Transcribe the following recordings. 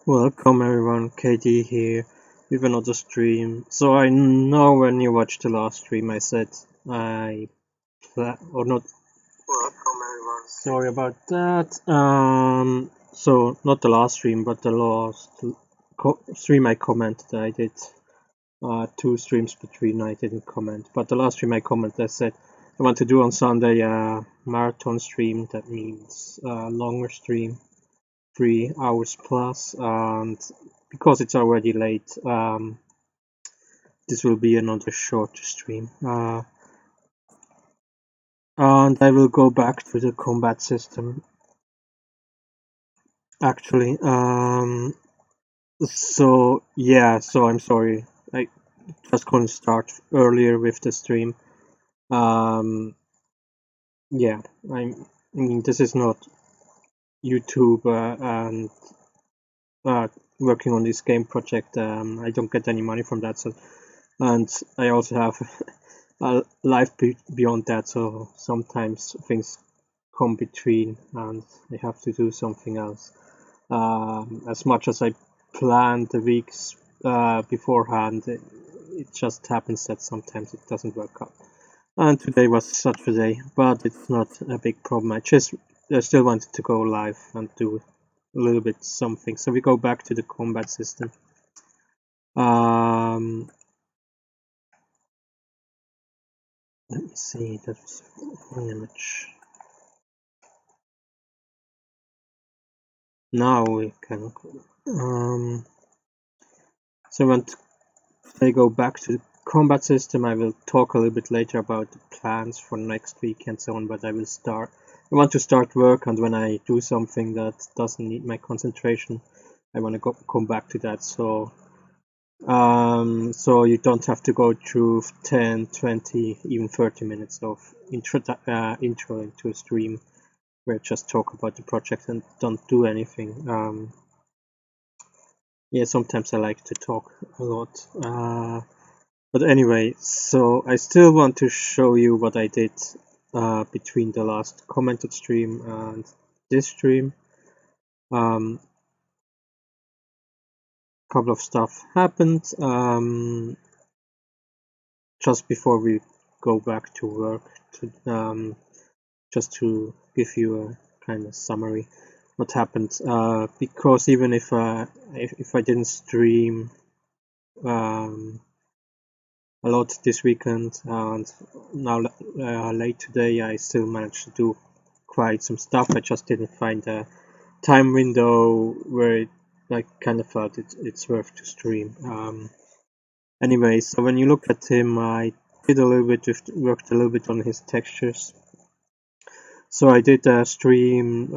Welcome everyone, KD here with another stream. So I know when you watched the last stream I said or not. Welcome everyone. Sorry about that. So not the last stream, but the last stream I commented. I did 2 streams between. I didn't comment, but the last stream I commented. I said I want to do on Sunday a marathon stream. That means a longer stream. 3 hours plus, and because it's already late, this will be another short stream, and I will go back to the combat system actually. So I'm sorry I just couldn't start earlier with the stream. Yeah, I mean this is not YouTube, and working on this game project. I don't get any money from that, so, and I also have a life beyond that, so sometimes things come between and I have to do something else. As much as I planned the weeks beforehand, it just happens that sometimes it doesn't work out. And today was such a day, but it's not a big problem. I still wanted to go live and do a little bit something. So we go back to the combat system. Let me see, that's one image. Now we can. So when I go back to the combat system, I will talk a little bit later about the plans for next week and so on. But I want to start work, and when I do something that doesn't need my concentration, I want to come back to that. So you don't have to go through 10, 20, even 30 minutes of intro into a stream where I just talk about the project and don't do anything. Yeah, sometimes I like to talk a lot. But anyway, so I still want to show you what I did between the last commented stream and this stream. Couple of stuff happened just before we go back to work, just to give you a kind of summary what happened, because even if I didn't stream a lot this weekend, and now late today, I still managed to do quite some stuff. I just didn't find a time window where I kind of felt it's worth to stream. Anyway, so when you look at him, I did worked a little bit on his textures. So I did a stream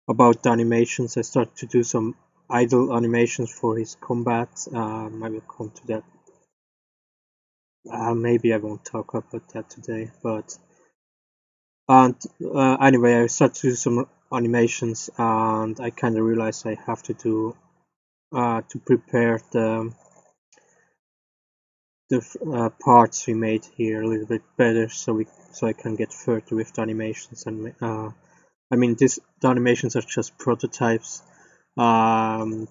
about the animations. I started to do some idle animations for his combat. I will come to that. Maybe I won't talk about that today, but anyway, I started to do some animations, and I kind of realized I have to do to prepare the parts we made here a little bit better, so I can get further with the animations. And I mean, the animations are just prototypes.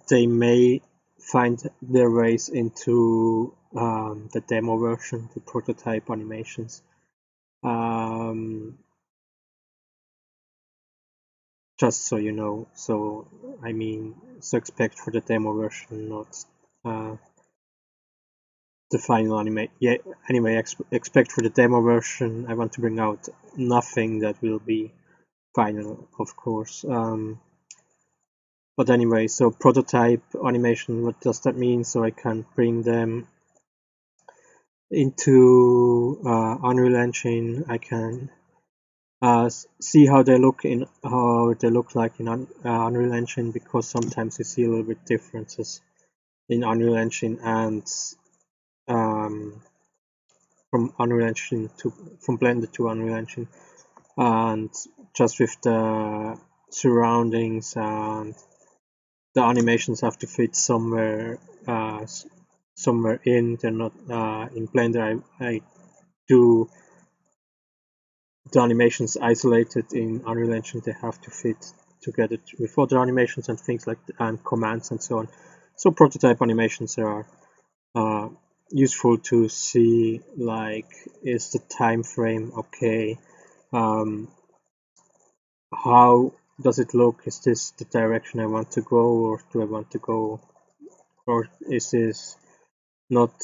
They may find their ways into the demo version, the prototype animations. Just so you know. So I mean, so expect for the demo version, not the final anime. Yeah. Anyway, expect for the demo version. I want to bring out nothing that will be final, of course. But anyway, so prototype animation. What does that mean? So I can bring them into Unreal Engine. I can see how they look like in Unreal Engine, because sometimes you see a little bit differences in Unreal Engine and from Blender to Unreal Engine, and just with the surroundings, and the animations have to fit somewhere in. They're not in Blender. I do the animations isolated. In Unreal Engine they have to fit together with other animations and things like and commands and so on. So prototype animations are useful to see, like, is the time frame okay? How does it look? Is this the direction I want to go, or do I want to go, or is this not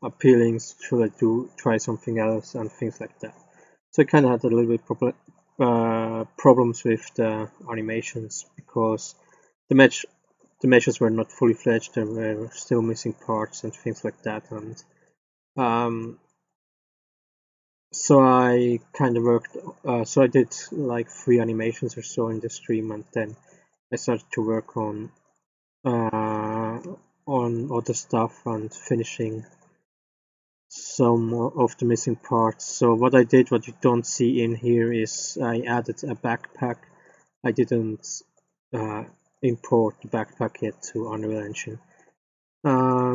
appealing? Should I try something else and things like that? So I kind of had a little bit problems with the animations because the meshes were not fully fledged. There were still missing parts and things like that, and so I kind of worked. So I did like 3 animations or so in the stream, and then I started to work on other stuff and finishing some of the missing parts. So what I did, what you don't see in here, is I added a backpack. I didn't import the backpack yet to Unreal Engine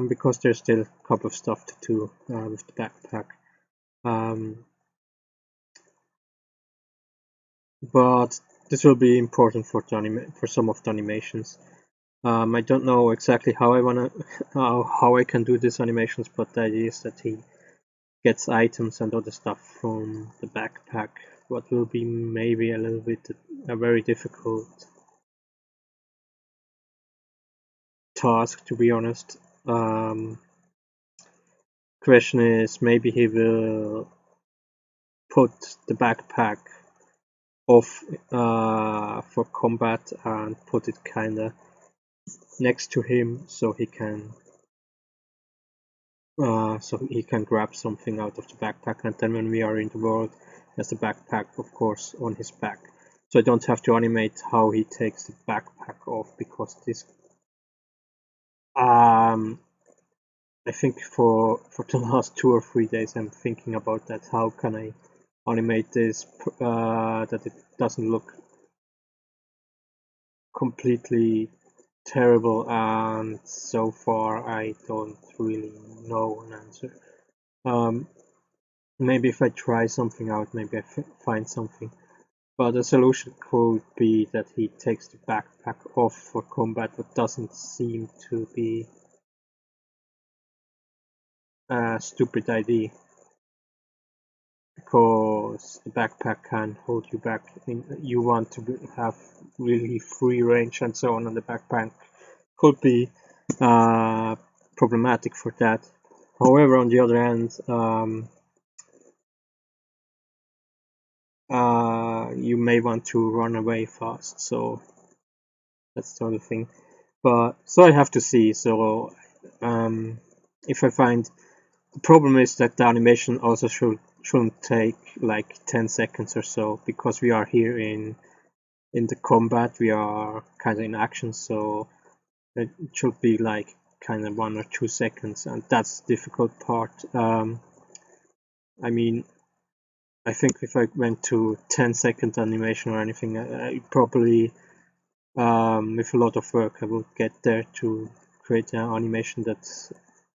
because there's still a couple of stuff to do with the backpack. But this will be important for some of the animations. I don't know exactly how how I can do these animations, but the idea is that he gets items and other stuff from the backpack. What will be maybe a little bit a very difficult task, to be honest. Question is, maybe he will put the backpack off for combat and put it kinda next to him so he can grab something out of the backpack, and then when we are in the world, he has the backpack, of course, on his back. So I don't have to animate how he takes the backpack off, because this I think for the last 2 or 3 days I'm thinking about that. How can I animate this that it doesn't look completely terrible, and so far I don't really know an answer. Maybe if I try something out, maybe I find something. But the solution could be that he takes the backpack off for combat, but doesn't seem to be a stupid idea, because the backpack can hold you back. You want to have really free range and so on, and the backpack could be problematic for that. However, on the other hand, you may want to run away fast, so that's the other thing. But so I have to see. So if I find, the problem is that the animation also shouldn't take like 10 seconds or so, because we are here in the combat, we are kind of in action, so it should be like kind of 1 or 2 seconds, and that's the difficult part. I mean, I think if I went to 10-second animation or anything, I probably with a lot of work I would get there to create an animation that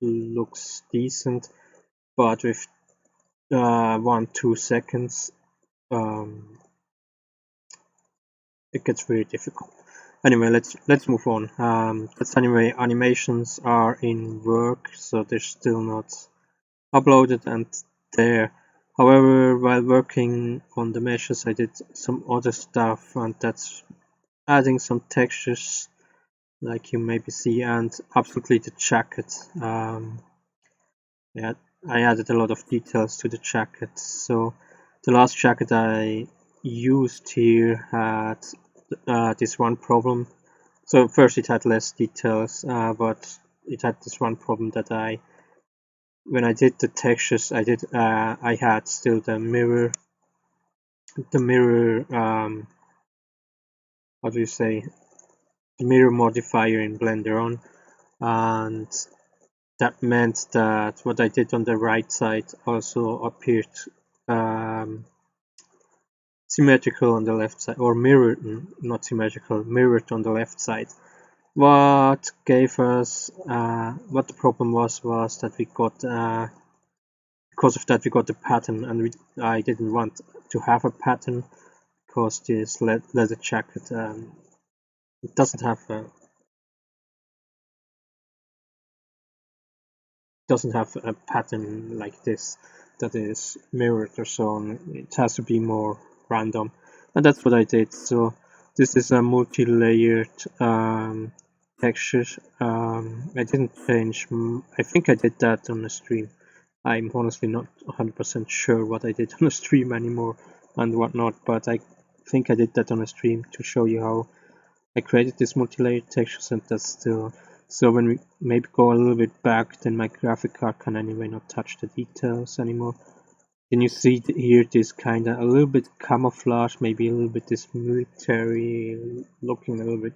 looks decent. But with 1-2 seconds, it gets very difficult. Anyway, let's move on. That's anyway, animations are in work, so they're still not uploaded and there. However, while working on the meshes, I did some other stuff, and that's adding some textures, like you maybe see, and absolutely the jacket. Yeah, I added a lot of details to the jacket. So the last jacket I used here had this one problem. So first it had less details, but it had this one problem that when I did the textures, I had still the mirror, how do you say, the mirror modifier in Blender on, and that meant that what I did on the right side also appeared symmetrical on the left side, or mirrored, not symmetrical, mirrored on the left side. What gave us, what the problem was that we got, because of that we got a pattern, and I didn't want to have a pattern, because this leather jacket it doesn't have a pattern like this that is mirrored or so on. It has to be more random, and that's what I did. So this is a multi-layered texture. I didn't change. I think I did that on the stream. I'm honestly not 100% sure what I did on the stream anymore and whatnot, but I think I did that on a stream to show you how I created this multi-layered textures, and that's still. So when we maybe go a little bit back, then my graphic card can anyway not touch the details anymore. Then you see here this kind of a little bit camouflage, maybe a little bit this military looking a little bit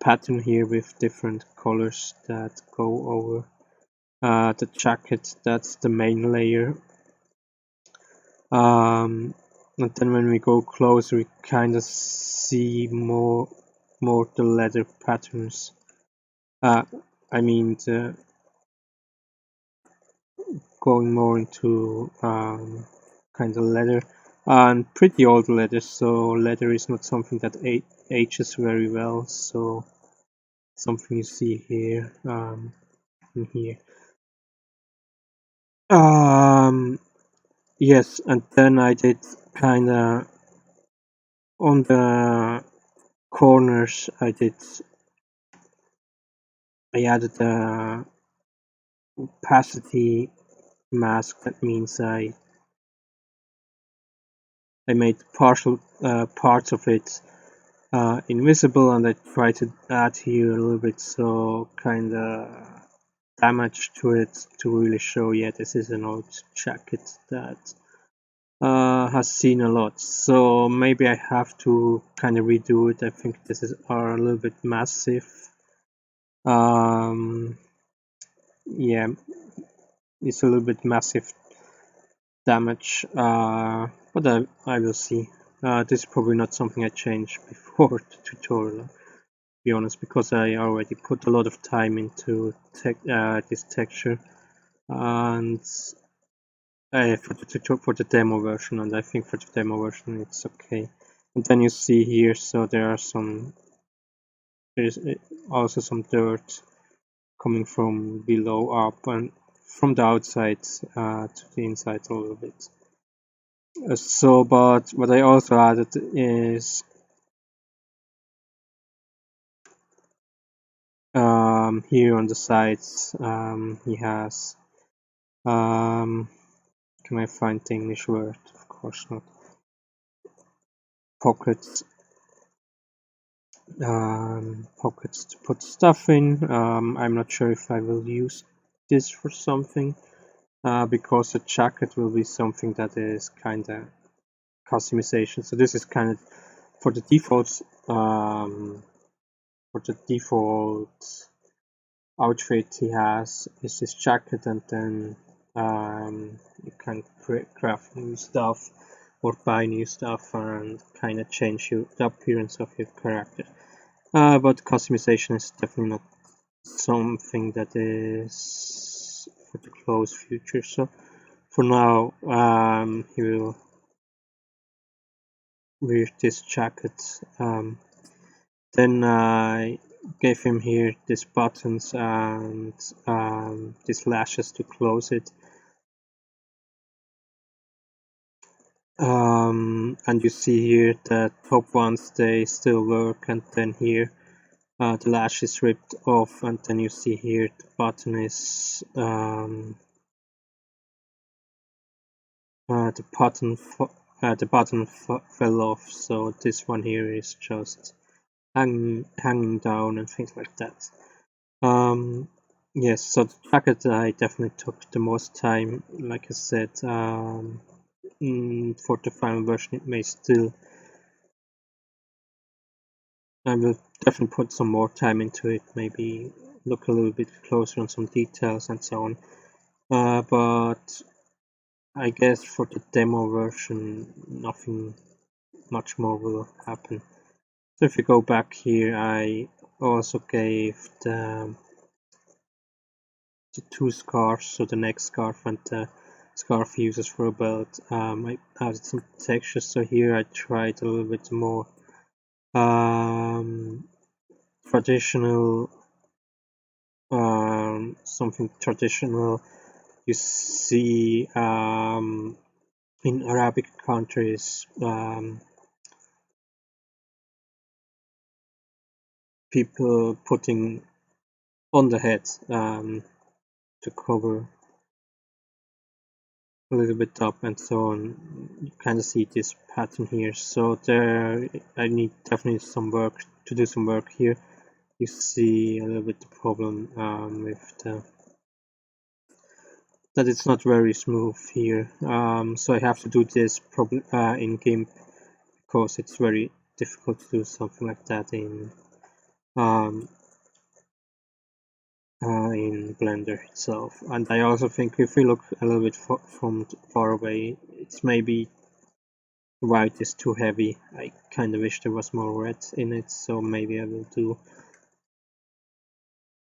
pattern here with different colors that go over the jacket. That's the main layer. And then when we go closer, we kind of see more the leather patterns. I mean, going more into kind of leather and pretty old leather. So leather is not something that ages very well. So something you see here, in here. Yes, and then I did kind of on the corners. I added a opacity mask. That means I made partial parts of it invisible, and I tried to add here a little bit so kind of damage to it to really show, yeah, this is an old jacket that has seen a lot. So maybe I have to kind of redo it. I think this is a little bit massive. Yeah, it's a little bit massive damage, but I will see. This is probably not something I changed before the tutorial, to be honest, because I already put a lot of time into this texture and for the demo version, and I think for the demo version it's okay. And then you see here, so there is also some dirt coming from below up and from the outside to the inside a little bit. So, but what I also added is here on the sides he has can I find the English word? Of course not. Pockets. Pockets to put stuff in. I'm not sure if I will use this for something because the jacket will be something that is kind of customization. So this is kind of for the default outfit he has is this jacket, and then you can craft new stuff or buy new stuff and kind of change the appearance of your character. But customization is definitely not something that is for the close future. So for now, he will wear this jacket. Then I gave him here these buttons and these lashes to close it. And you see here the top ones, they still work, and then here the lash is ripped off, and then you see here the button is the button fell off, so this one here is just hanging down and things like that. Yes, so the jacket I definitely took the most time. Like I said, for the final version it may still. I will definitely put some more time into it, maybe look a little bit closer on some details and so on. But I guess for the demo version, nothing much more will happen. So if you go back here, I also gave the two scarves, so the neck scarf and the scarf uses for a belt. I added some textures, so here I tried a little bit more traditional, something traditional you see in Arabic countries, people putting on the head to cover a little bit up and so on. You kind of see this pattern here. So there, I need definitely some work to do some work here. You see a little bit the problem with that it's not very smooth here. So I have to do this probably in game because it's very difficult to do something like that in Blender itself. And I also think if we look a little bit from far away, it's maybe the white is too heavy. I kind of wish there was more red in it, so maybe I will do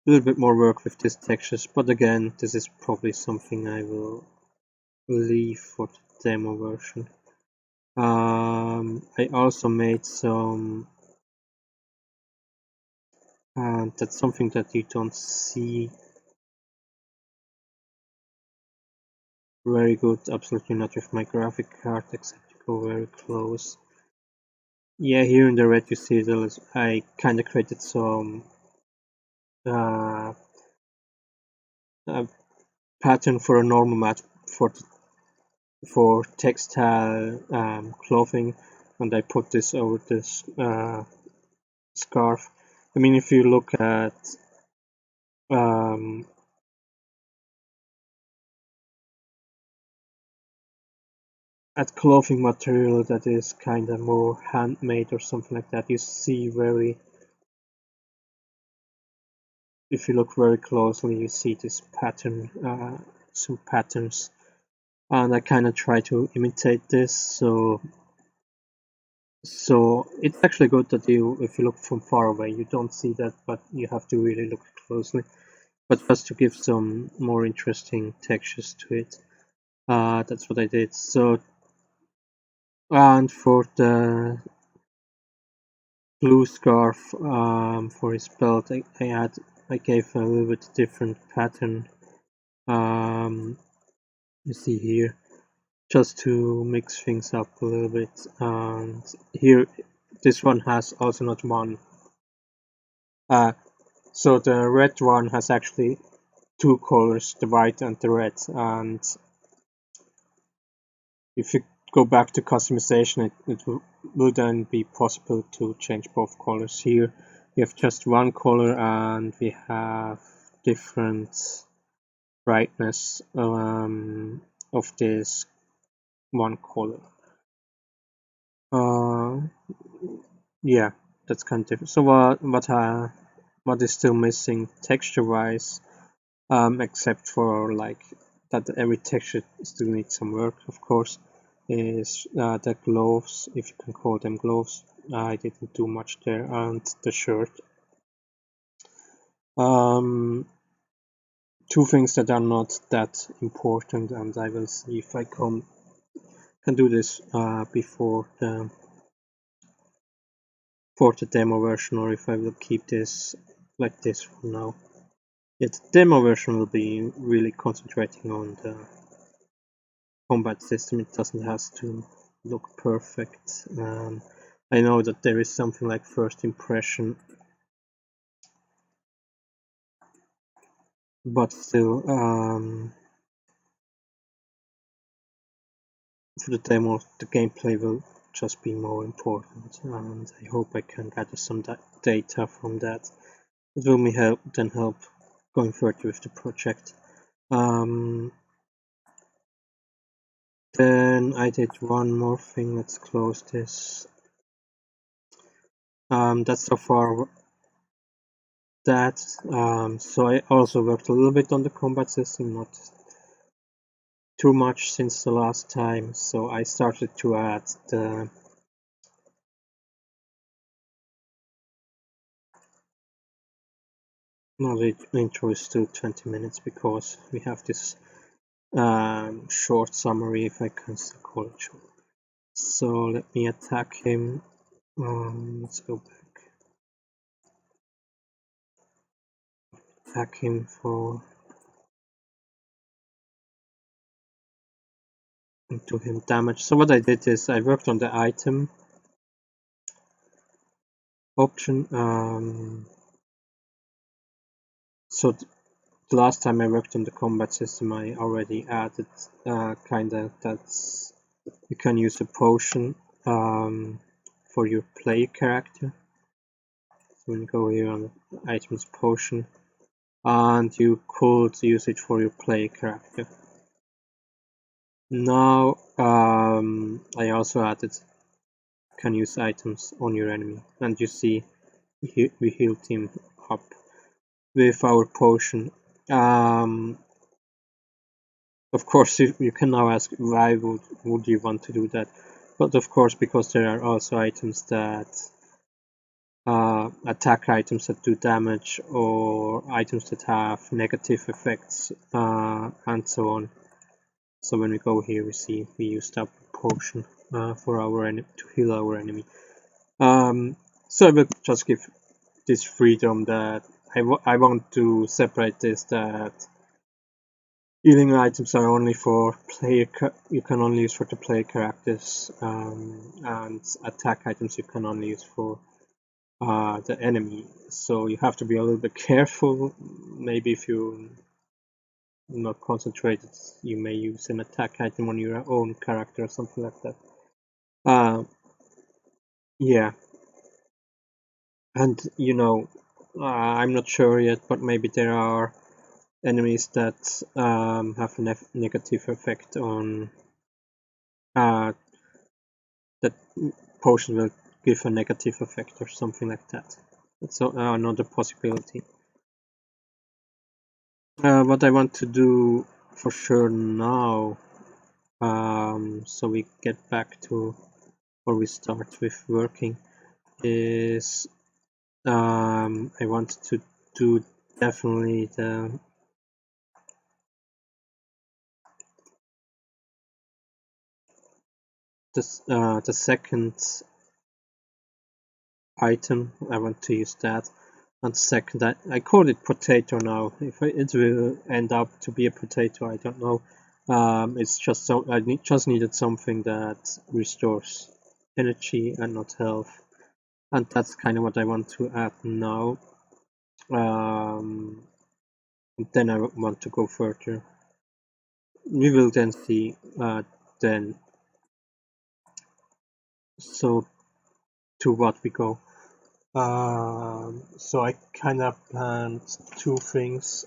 a little bit more work with these textures. But again, this is probably something I will leave for the demo version. I also made some, and that's something that you don't see very good, absolutely not with my graphic card, except you go very close. Yeah, here in the red you see I kind of created some pattern for a normal mat for textile clothing, and I put this over this scarf. I mean, if you look at clothing material that is kind of more handmade or something like that, you see if you look very closely, you see this pattern, some patterns, and I kind of try to imitate this. So it's actually good that if you look from far away, you don't see that, but you have to really look closely. But just to give some more interesting textures to it, that's what I did. So, and for the blue scarf for his belt, I gave a little bit different pattern. You see here, just to mix things up a little bit. And here, this one has also not one. So the red one has actually two colors, the white and the red. And if you go back to customization, it will then be possible to change both colors. Here we have just one color and we have different brightness of this one color. Yeah, that's kind of different. So what is still missing texture-wise, except for like that every texture still needs some work, of course, is the gloves, if you can call them gloves. I didn't do much there, and the shirt. Two things that are not that important, and I will see if I can do this before for the demo version, or if I will keep this like this for now. Yeah, the demo version will be really concentrating on the combat system. It doesn't have to look perfect. I know that there is something like first impression, but still, for the demo, the gameplay will just be more important, and I hope I can gather some data from that. It will help going further with the project. Then I did one more thing. Let's close this. That's so far that. So I also worked a little bit on the combat system, not too much since the last time. So I started to add the intro is still 20 minutes because we have this short summary, if I can still call it short. So let me attack him. Let's go back. Attack him for do him damage. So what I did is I worked on the item option. So the last time I worked on the combat system, I already added kinda that's you can use a potion for your play character. So when you go here on items potion, and you could use it for your play character. Now I also added can use items on your enemy, and you see we healed him up with our potion. Of course, you can now ask why would you want to do that, but of course because there are also items that attack items that do damage, or items that have negative effects, and so on. So when we go here, we see we used up a potion for our enemy to heal our enemy. So I will just give this freedom that I want to separate this, that healing items are only for player. You can only use for the player characters, and attack items you can only use for the enemy. So you have to be a little bit careful. Maybe if you're not concentrated, you may use an attack item on your own character or something like that. Yeah, and I'm not sure yet, but maybe there are enemies that have a negative effect on that potion will give a negative effect or something like that. That's another possibility. What I want to do for sure now, so we get back to, or we start with working, is I want to do definitely the second item. I want to use that. And second, I call it potato now. If it will end up to be a potato, I don't know. It's just so I just needed something that restores energy and not health, and that's kind of what I want to add now. Then I want to go further. We will then see. Then, so to what we go. So I kind of planned two things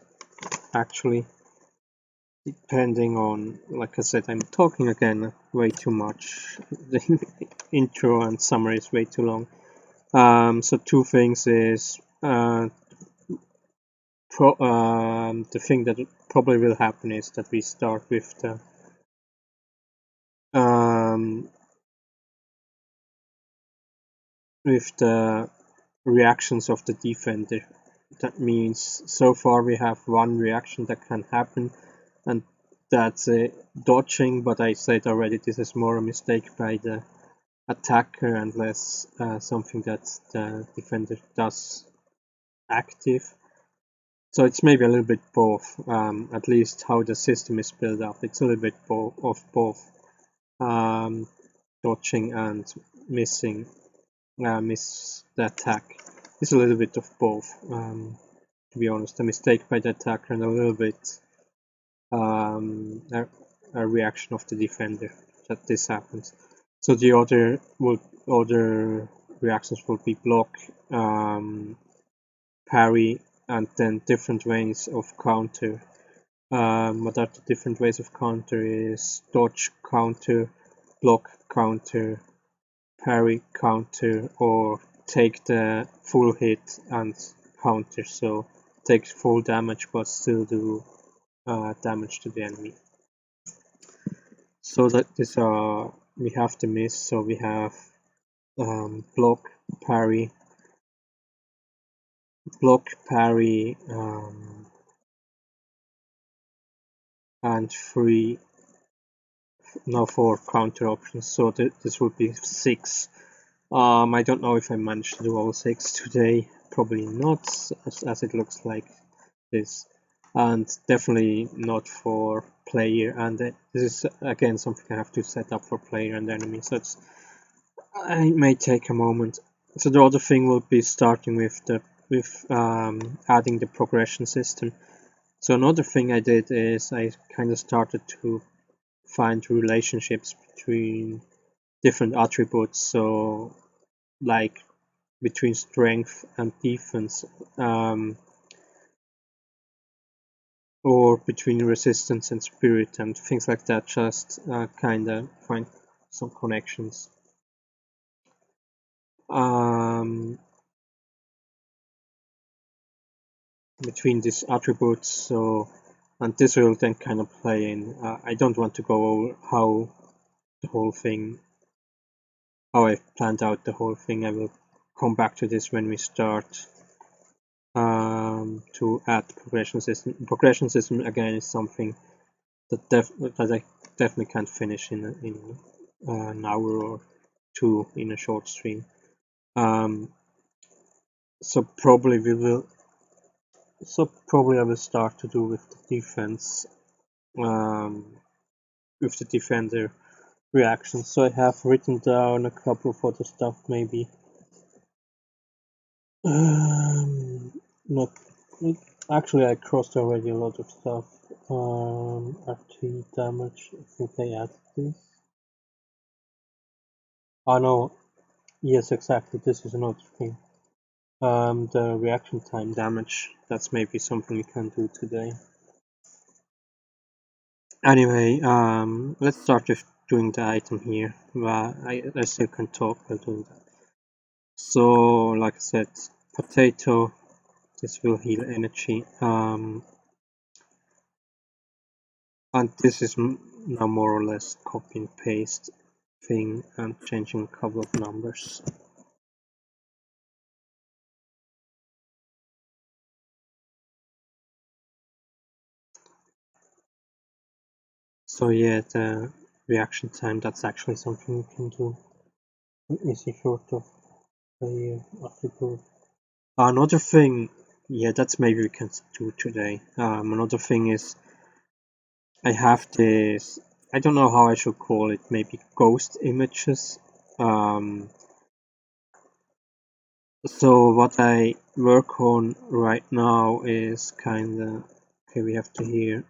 actually. Depending on, like I said, I'm talking again way too much. The intro and summary is way too long. So two things is the thing that probably will happen is that we start with the reactions of the defender. That means so far we have one reaction that can happen, and that's dodging, but I said already this is more a mistake by the attacker and less something that the defender does active. So it's maybe a little bit both, at least how the system is built up. It's a little bit of both dodging and missing, miss the attack. It's a little bit of both, to be honest. A mistake by the attacker and a little bit a reaction of the defender that this happens. So the other reactions will be block, parry, and then different ways of counter. What are the different ways of counter is dodge counter, block counter, parry counter, or take the full hit and counter. So take full damage but still do damage to the enemy. So that these are, we have the miss, so we have block, parry, and 4 counter options, so this would be 6. I don't know if I managed to do all 6 today. Probably not, as it looks like this, and definitely not for player. And this is again something I have to set up for player and enemy, so it may take a moment. So the other thing will be starting with adding the progression system. So another thing I did is I kind of started to find relationships between different attributes. So like between strength and defense, or between resistance and spirit and things like that. Just kind of find some connections. Between these attributes, so, and this will then kind of play in. I don't want to go over how I planned out the whole thing. I will come back to this when we start to add progression system. Progression system again is something that I definitely can't finish in an hour or two in a short stream. So probably I will start to do with the defense, with the defender reactions. So I have written down a couple of other stuff, maybe. Not actually, I crossed already a lot of stuff. RT damage. I think I added this. Oh no, yes, exactly. This is another thing. The reaction time damage. That's maybe something we can do today. Anyway, let's start with doing the item here. I still can talk while doing that. So, like I said, potato. This will heal energy. And this is now more or less copy and paste thing and changing a couple of numbers. So yeah, the reaction time, that's actually something we can do. Easy short of the attribute. Another thing, yeah, that's maybe we can do today. Another thing is I have this, I don't know how I should call it, maybe ghost images. So what I work on right now is kind of, okay, we have to here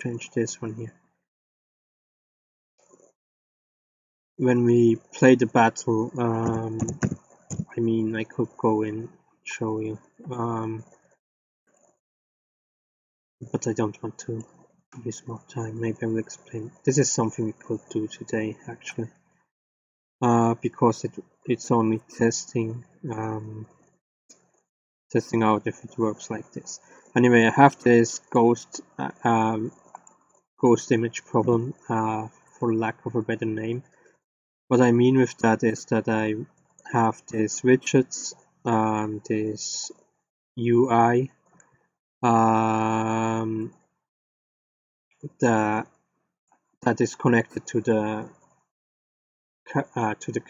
change this one here. When we play the battle, I mean, I could go and show you, but I don't want to use more time. Maybe I will explain. This is something we could do today, actually, because it's only testing out if it works like this. Anyway, I have this ghost image problem, for lack of a better name. What I mean with that is that I have these widgets, this UI, that is connected to the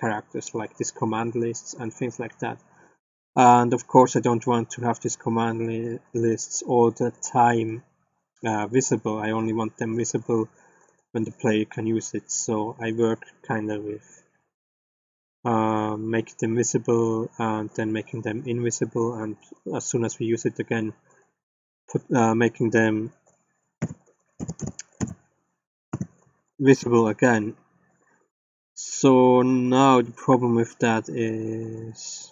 characters, like these command lists and things like that. And of course, I don't want to have these command lists all the time visible. I only want them visible when the player can use it. So I work kind of with making them visible and then making them invisible, and as soon as we use it again, making them visible again. So now the problem with that is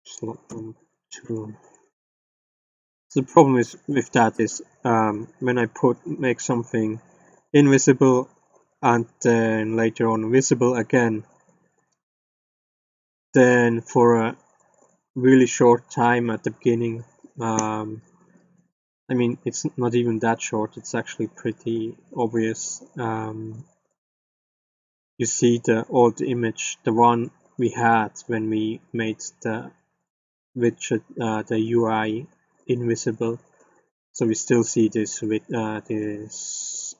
slot number 2. So the problem is with that is when I make something invisible and then later on visible again, then for a really short time at the beginning, I mean, it's not even that short, it's actually pretty obvious. You see the old image, the one we had when we made the widget, the UI invisible. So we still see this with this.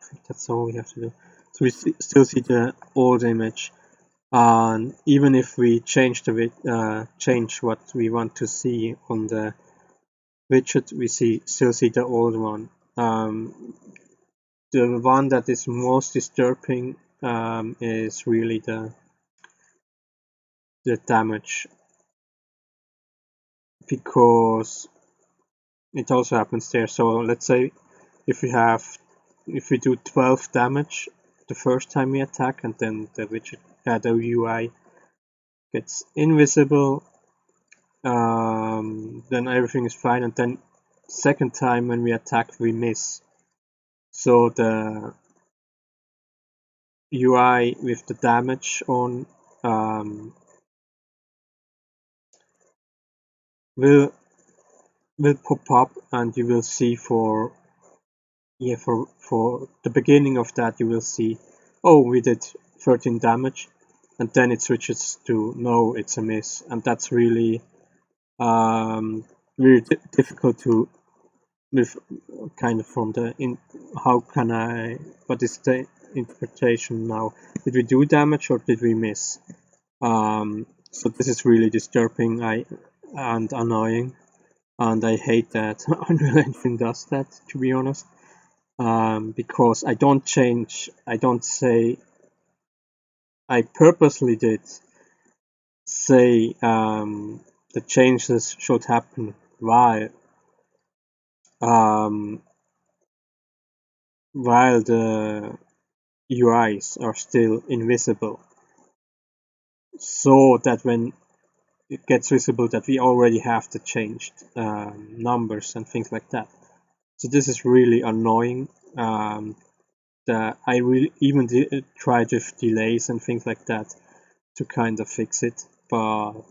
I think that's all we have to do. So we still see the old image, and even if we change change what we want to see on the widget, we still see the old one. The one that is most disturbing is really the damage, because it also happens there. So let's say if we do 12 damage the first time we attack, and then the widget, the UI gets invisible, then everything is fine, and then second time when we attack we miss. So the UI with the damage on will pop up, and you will see for the beginning of that you will see, oh, we did 13 damage, and then it switches to no, it's a miss, and that's really really difficult to with kind of from the what is the interpretation now? Did we do damage or did we miss? So this is really disturbing and annoying, and I hate that Unreal Engine does that, to be honest, because I don't say, I purposely did say the changes should happen while the UIs are still invisible, so that when it gets visible that we already have the changed numbers and things like that. So this is really annoying. That I really even tried with delays and things like that to kind of fix it, but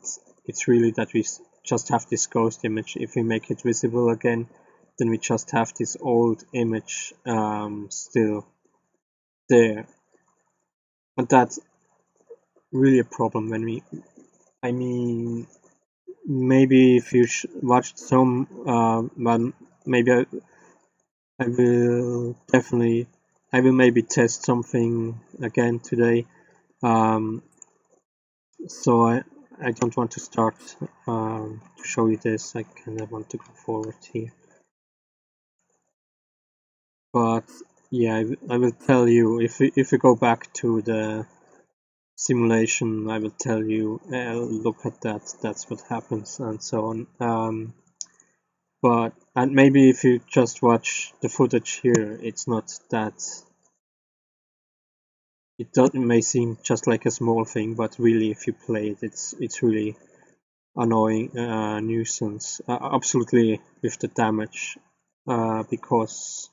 it's really that we just have this ghost image. If we make it visible again, then we just have this old image still there, and that's really a problem when I mean, maybe if you watched some, well, maybe I will maybe test something again today. So I don't want to start to show you this. I kind of want to go forward here. But yeah, I will tell you if we go back to the simulation, I will tell you, look at that, that's what happens, and so on. And maybe if you just watch the footage here, it's not that. It may seem just like a small thing, but really, if you play it, it's really annoying, nuisance. Absolutely with the damage, because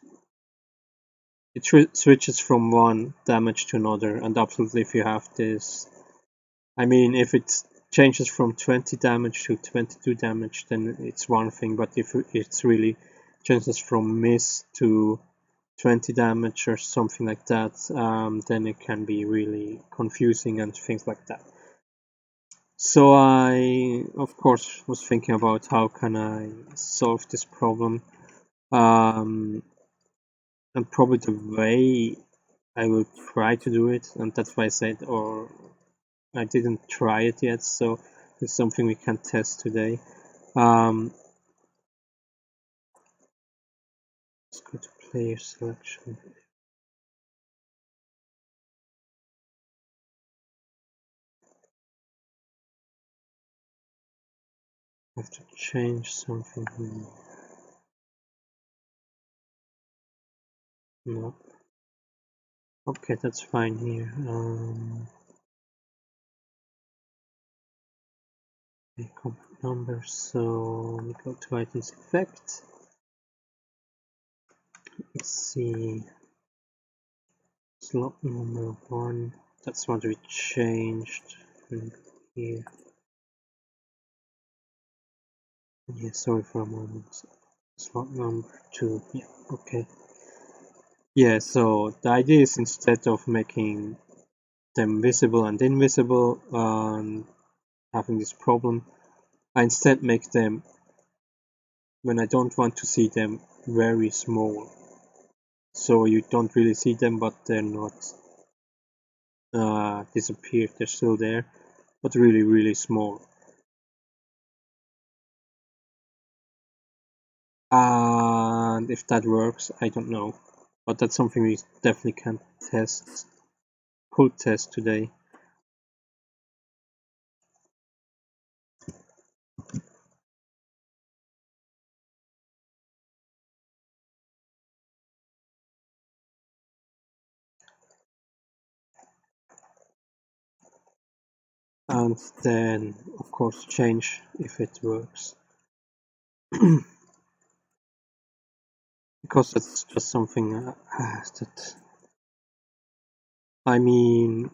it switches from one damage to another, and absolutely if you have this, I mean, if it changes from 20 damage to 22 damage, then it's one thing, but if it's really changes from miss to 20 damage or something like that, then it can be really confusing and things like that. So I, of course, was thinking about how can I solve this problem, and probably the way I will try to do it, and that's why I said, or I didn't try it yet, so it's something we can test today. Let's go to player selection. I have to change something here. No. Okay, that's fine here. Compound number, so we go to items effect. Let's see. Slot number 1. That's what we changed here. Yeah, sorry for a moment. Slot number 2. Yeah, okay. Yeah, so the idea is, instead of making them visible and invisible, having this problem. I instead make them, when I don't want to see them, very small. So you don't really see them, but they're not disappeared. They're still there, but really, really small. And if that works, I don't know. But that's something we definitely can test, could test today. And then, of course, change if it works. Because that's just something that, I mean,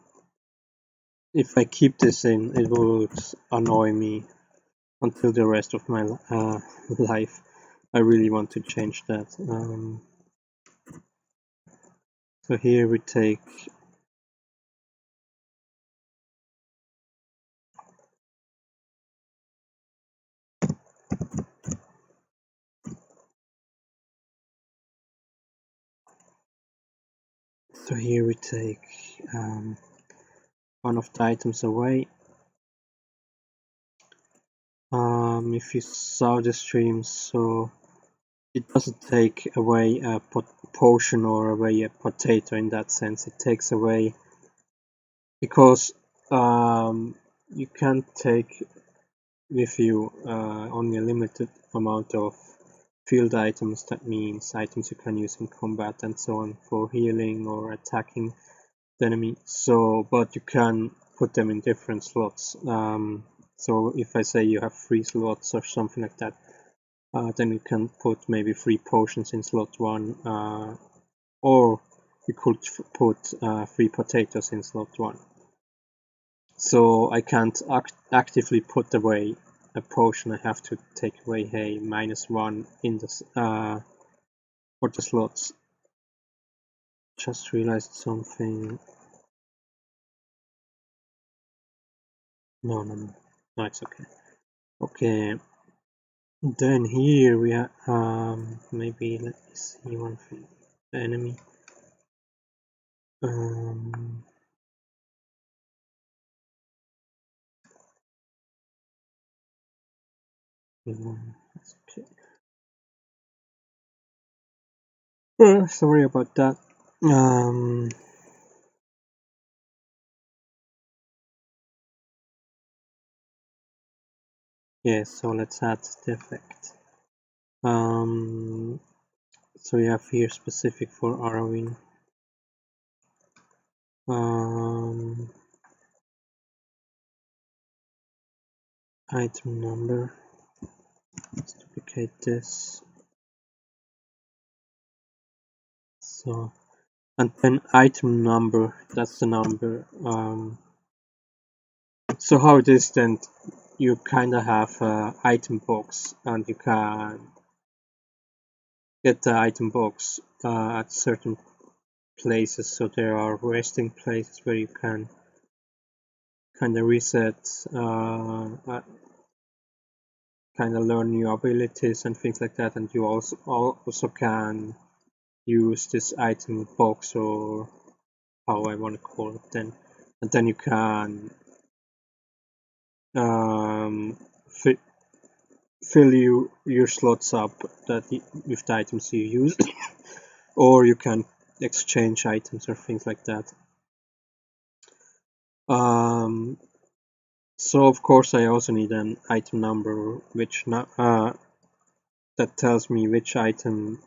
if I keep this in, it would annoy me until the rest of my life. I really want to change that. So here we take one of the items away. If you saw the stream, so it doesn't take away a potion or away a potato in that sense. It takes away, because you can't take with you only a limited amount of field items. That means items you can use in combat and so on for healing or attacking the enemy. So, but you can put them in different slots. So if I say you have 3 slots or something like that, then you can put maybe 3 potions in slot 1, or you could put 3 potatoes in slot 1. So I can't actively put away a potion. I have to take away a -1 in the for the slots. Just realized something. No, it's okay. Okay. Then here we have maybe let me see one thing. The enemy. That's okay. Sorry about that. Yeah, so let's add the effect. So we have here specific for Arwin. Item number. Let's duplicate this. So, and then item number. That's the number. So how it is then? You kind of have an item box, and you can get the item box at certain places. So there are resting places where you can kind of reset, kind of learn new abilities and things like that. And you also can use this item box, or how I want to call it then, and then you can fill your slots up with the items you use, or you can exchange items or things like that. So of course I also need an item number, which that tells me which item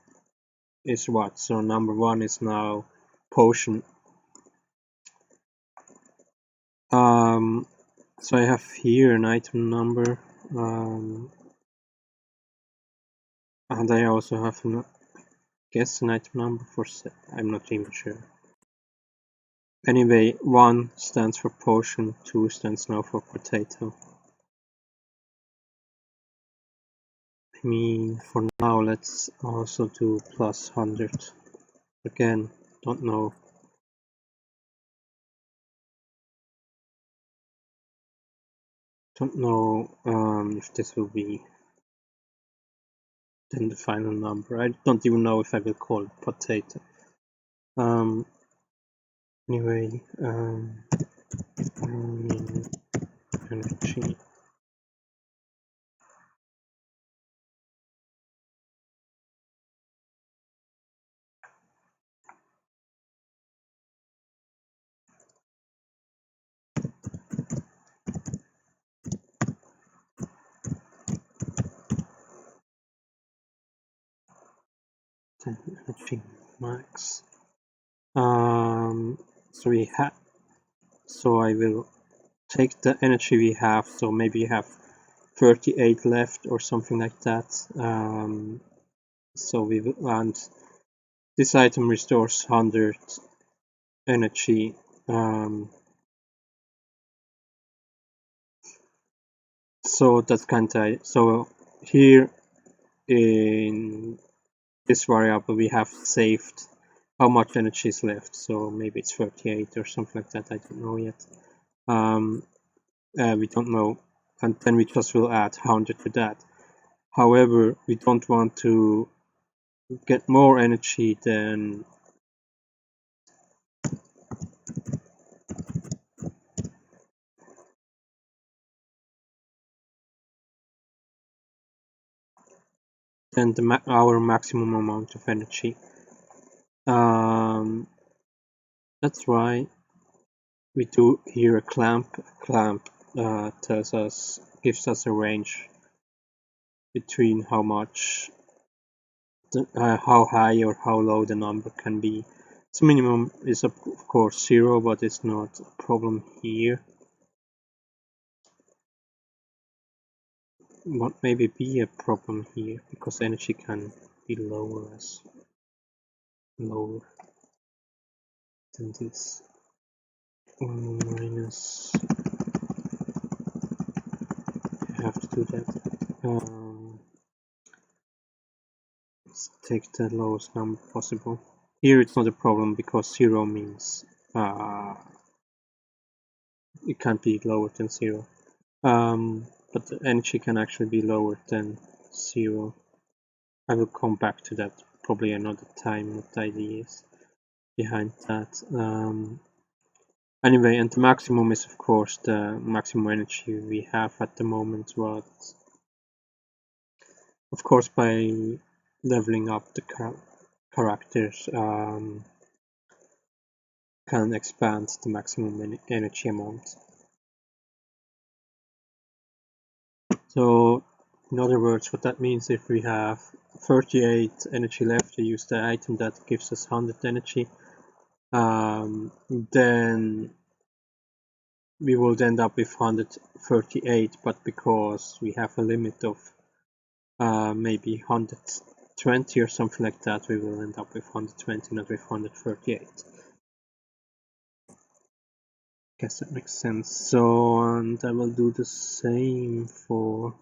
is what. So number 1 is now potion. So I have here an item number, and I also have an item number for set. I'm not even sure. Anyway, 1 stands for potion, 2 stands now for potato. I mean, for now, let's also do +100. Again, don't know. Don't know if this will be then the final number. I don't even know if I will call it potato. Anyway, energy. Energy max. So we have. So I will take the energy we have. So maybe you have 38 left or something like that. So we will, and this item restores 100 energy. So that's kind of, so here in this variable we have saved how much energy is left. So maybe it's 38 or something like that. I don't know yet. We don't know, and then we just will add 100 to that. However, we don't want to get more energy than our maximum amount of energy. That's why we do here a clamp. A clamp gives us a range between how much, how high or how low the number can be. So minimum is of course 0, but it's not a problem here. What maybe be a problem here because energy can be lower than this. Minus. I have to do that. Let's take the lowest number possible. Here it's not a problem because 0 means it can't be lower than 0. But the energy can actually be lower than 0. I will come back to that probably another time, what the idea is behind that. Anyway, and the maximum is of course the maximum energy we have at the moment, but of course by leveling up the characters can expand the maximum energy amount. So in other words, what that means, if we have 38 energy left to use the item that gives us 100 energy, then we will end up with 138, but because we have a limit of maybe 120 or something like that, we will end up with 120, not with 138. Guess that makes sense. So, and I will do the same for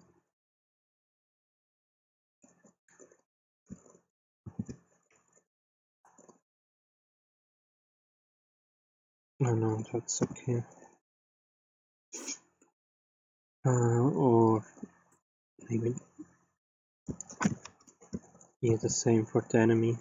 no, that's okay. Or maybe yeah, the same for the enemy.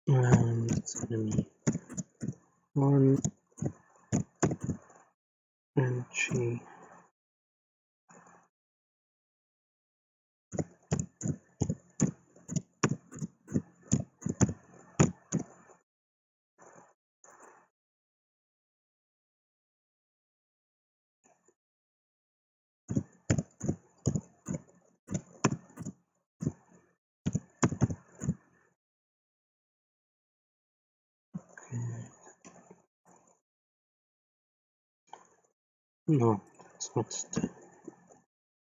And it's enemy 1 energy. No, it's not.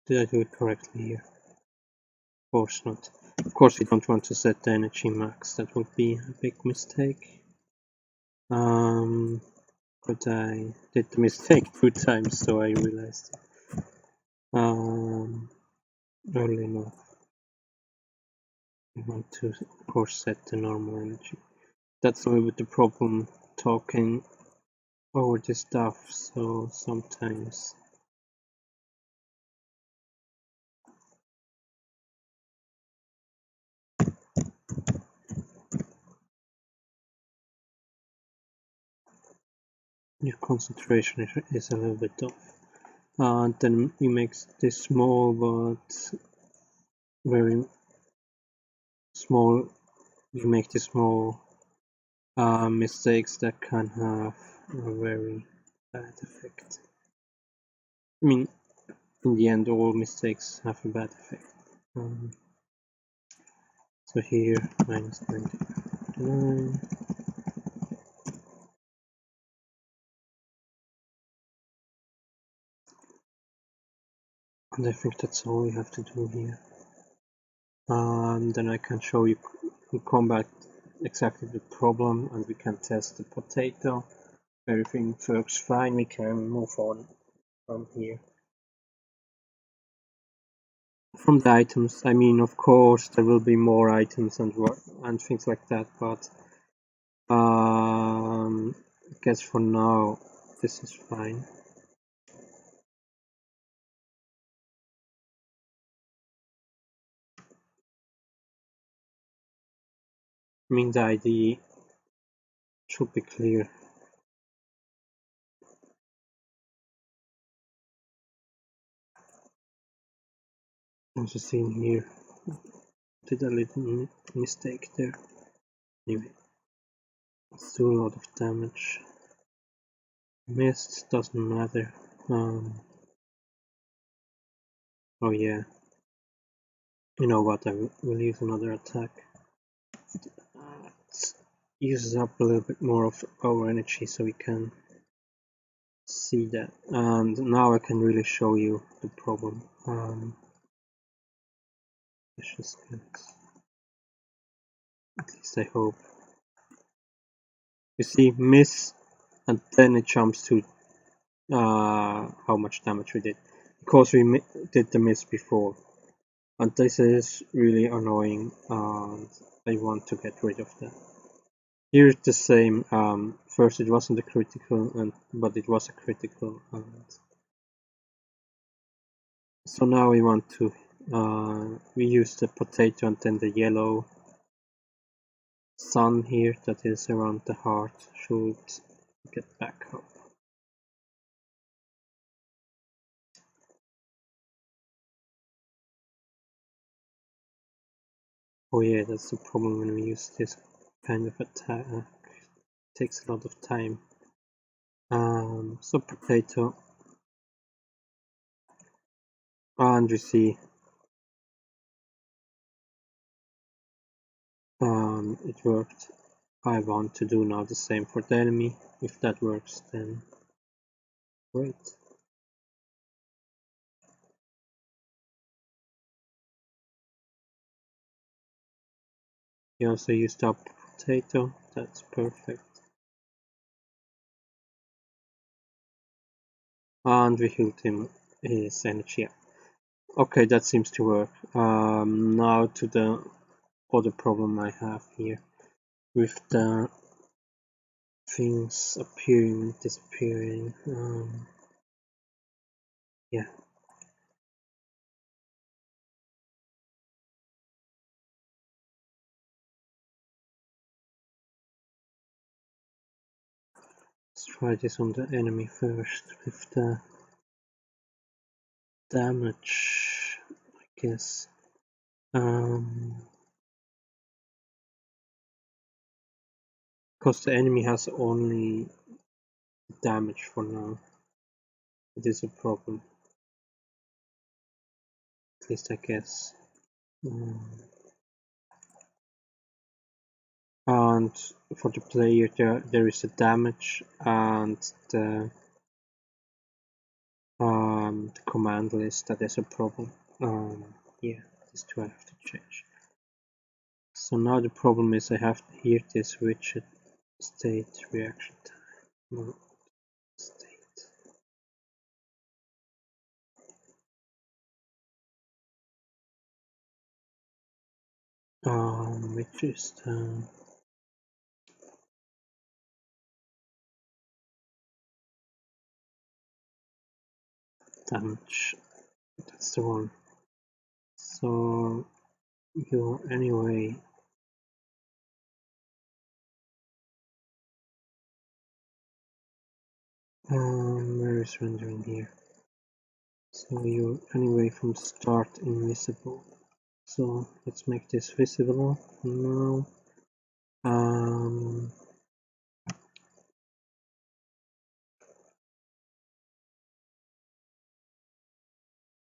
Did I do it correctly here? Of course not. Of course we don't want to set the energy max, that would be a big mistake. But I did the mistake 2 times, so I realized early enough. We want to, of course, set the normal energy. That's a little bit the problem talking over the stuff, so sometimes your concentration is a little bit off. And then you make this small but very small, you make the small mistakes that can have a very bad effect. I mean, in the end, all mistakes have a bad effect. So here, minus 99. And I think that's all we have to do here. Then I can show you in combat exactly the problem, and we can test the potato. Everything works fine, we can move on from here. From the items, I mean, of course, there will be more items and things like that, but I guess for now, this is fine. I mean, the ID should be clear. Also seen here, did a little mistake there. Anyway, let's do a lot of damage. Missed, doesn't matter. Oh yeah. You know what, I will use another attack. It uses up a little bit more of our energy so we can see that. And now I can really show you the problem. At least I hope. You see, miss, and then it jumps to how much damage we did. Because we did the miss before. And this is really annoying, and I want to get rid of that. Here it's the same. First it wasn't a critical, but it was a critical. So now we want to we use the potato and then the yellow sun here that is around the heart should get back up. Oh yeah, that's the problem when we use this kind of attack. It takes a lot of time. So potato, and we see it worked. I want to do now the same for the enemy. If that works, then great. He also used up potato, that's perfect. And we healed him his energy. Okay, that seems to work. Now to the other problem I have here with the things appearing, disappearing. Yeah. Let's try this on the enemy first with the damage, I guess. Because the enemy has only damage for now. It is a problem. At least I guess. And for the player there is a damage and the the command list that there's a problem. Yeah, these two I have to change. So now the problem is I have here this widget state reaction time. No, state. Which is the damage. That's the one. So you anyway. Where is rendering here? So you're anyway from start invisible. So let's make this visible now.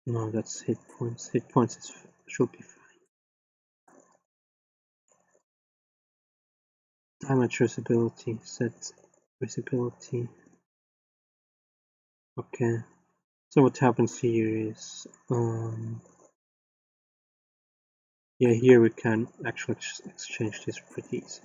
No, that's hit points. Hit points should be fine. Damage visibility, set visibility. Okay. So what happens here is, yeah, here we can actually exchange this pretty easy.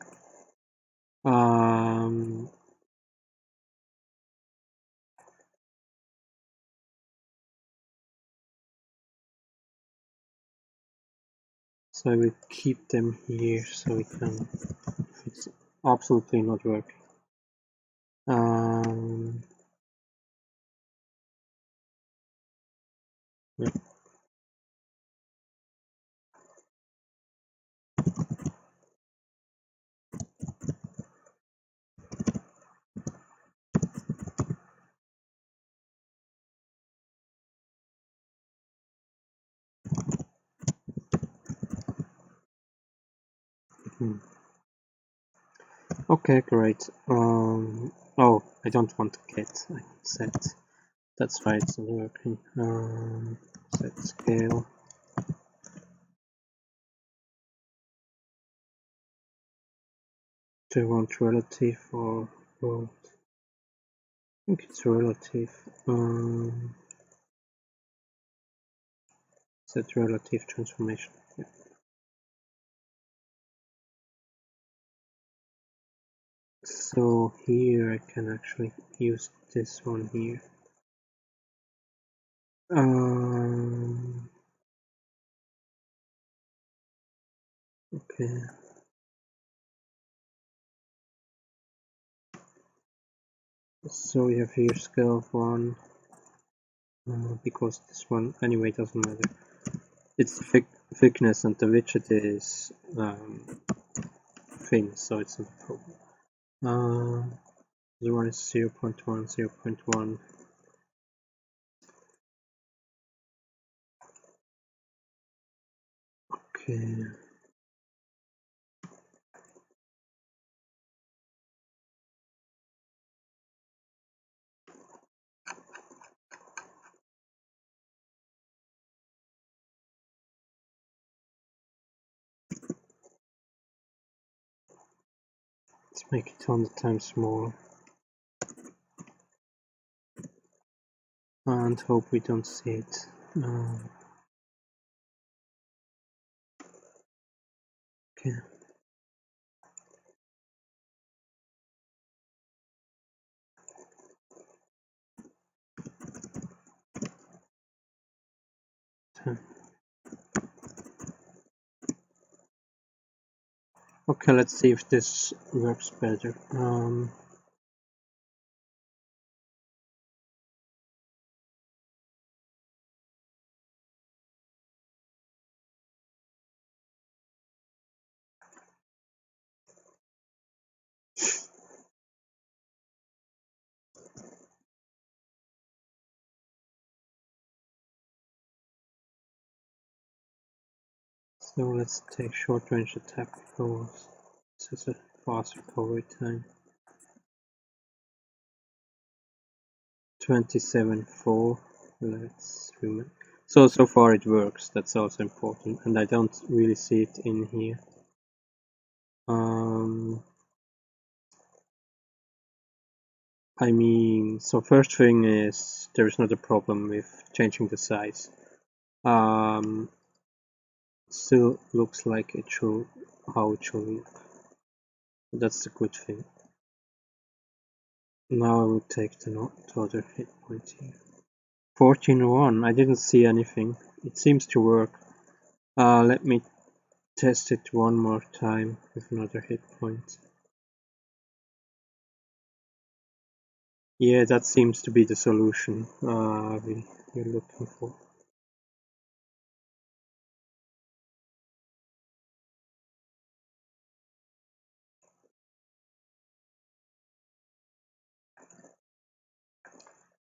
So I will keep them here so we can. It's absolutely not working. Yeah. Okay, great. Oh, I don't want to get. I set. That's why it's not working. Set scale. Do I want relative or world? I think it's relative. Set relative transformation. Yeah. So here I can actually use this one here. Okay. So we have here scale of 1, because this one anyway doesn't matter. It's thickness and the widget is thin, so it's not a problem. The one is 0.1, 0.1. Okay. Let's make it 100 times smaller. And hope we don't see it. Okay. Okay, let's see if this works better. So let's take short range attack because this is a fast recovery time. 27.4. Let's remember. So far it works. That's also important, and I don't really see it in here. I mean, so first thing is there is not a problem with changing the size. Still looks like it should, how it should look. That's the good thing. Now I will take the other hit point here. 14-1, I didn't see anything. It seems to work. Let me test it one more time with another hit point. Yeah, that seems to be the solution we're looking for.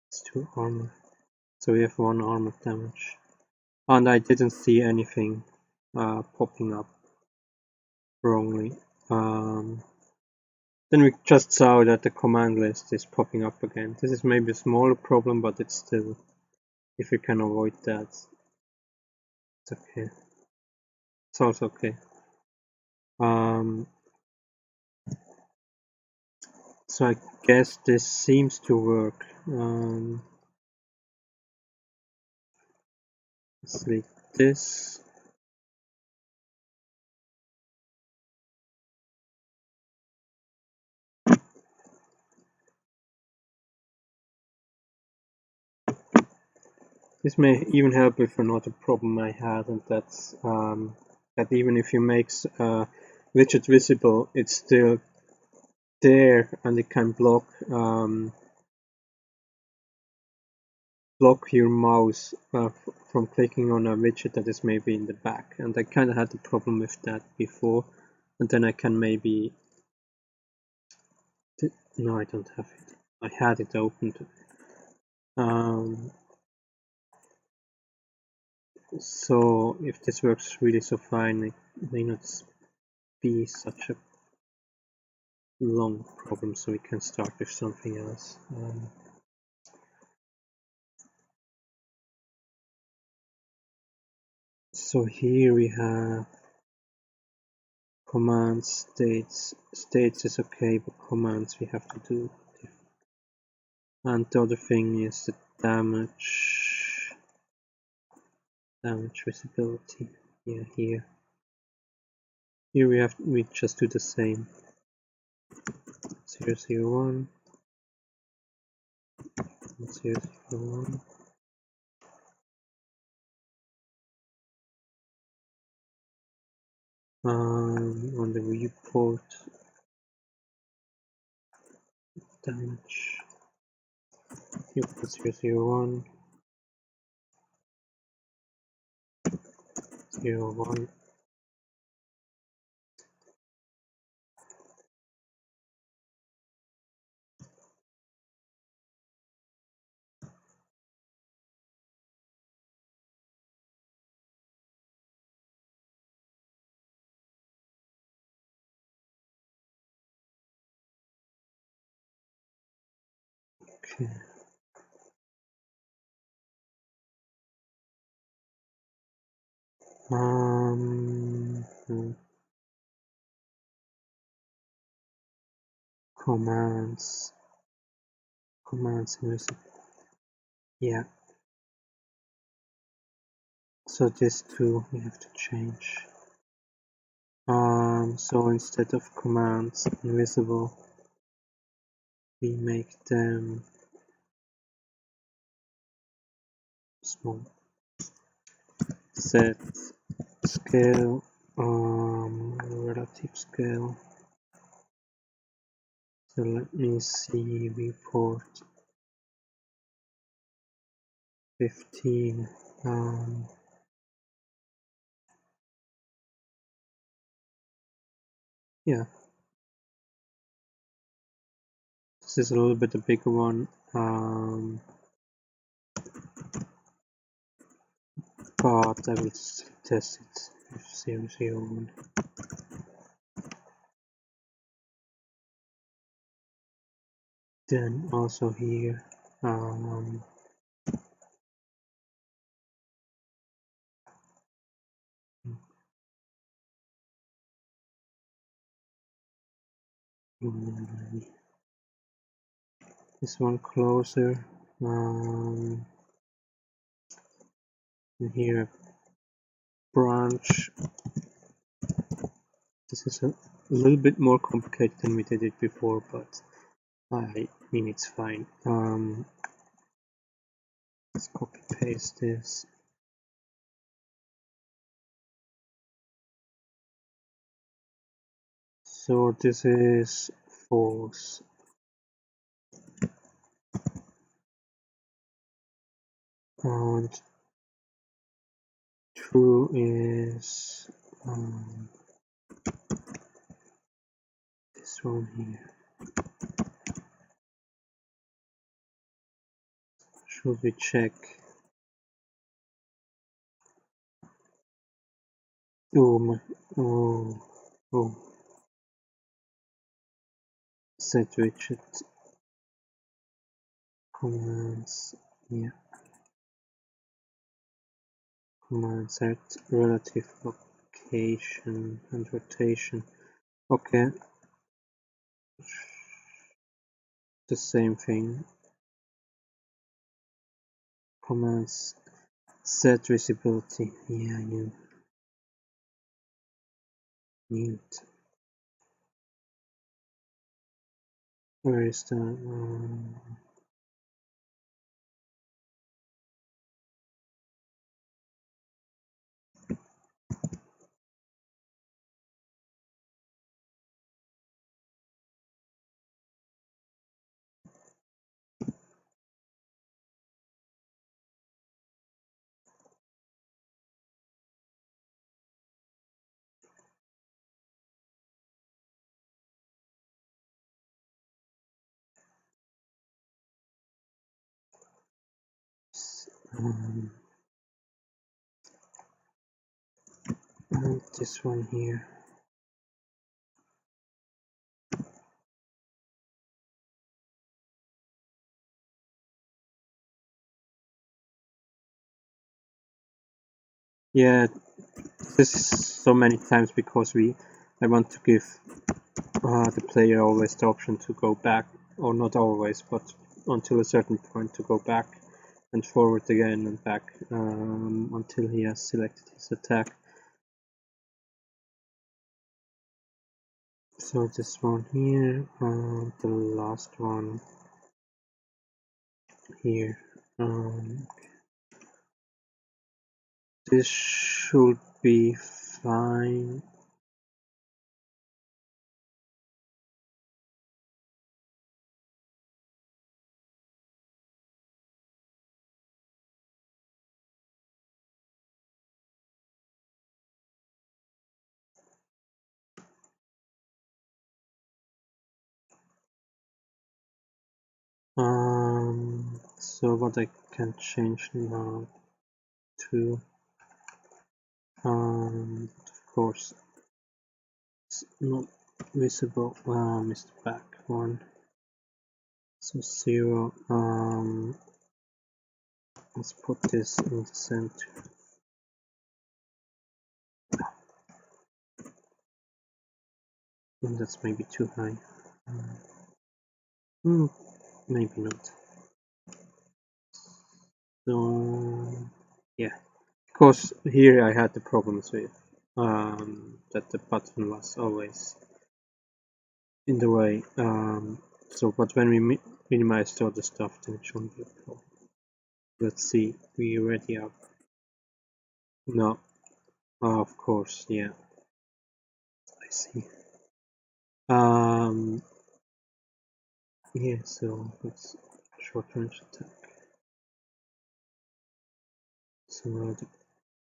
It's 2 armor. So we have 1 armor damage. And I didn't see anything popping up wrongly. Then we just saw that the command list is popping up again. This is maybe a smaller problem, but it's still, if we can avoid that, it's okay. It's also okay. So I guess this seems to work. Select this. This may even help with another problem I had, and that's that even if you make widget visible, it's still there, and it can block your mouse from clicking on a widget that is maybe in the back. And I kind of had the problem with that before, and then I can maybe no, I don't have it. I had it opened. So if this works really so fine, it may not be such a long problem, so we can start with something else. So here we have commands, states. States is okay, but commands we have to do. And the other thing is the damage visibility. Yeah, here. Here we just do the same. 001, 001. On the viewport, damage, viewport 001, 01. Okay. Commands music. Yeah. So this too we have to change. So instead of commands invisible, we make them small. Set scale, relative scale. So let me see, report 15. Yeah, this is a little bit a bigger one, but I will test it with 001. Then also here, this one closer. And here branch. This is a little bit more complicated than we did it before, but I mean it's fine. Let's copy paste this. So this is false. And true is this one here. Should we check? Oh my, oh, set widget commands, yeah, command set relative location and rotation. Okay, the same thing. Commands set visibility. Yeah, I knew. Mute. Where is the this one here? Yeah, this is so many times because I want to give the player always the option to go back, or not always, but until a certain point to go back and forward again and back until he has selected his attack. So this one here, the last one here. This should be fine. So what I can change now to, of course, it's not visible. Missed the back one. So 0. Let's put this in the center. And that's maybe too high. Maybe not. So yeah, because here I had the problems with that the button was always in the way. So but when we minimized all the stuff, then it shouldn't be a problem. Let's see, we already have. No, of course, yeah. I see. Yeah, so let's short range attack. So now the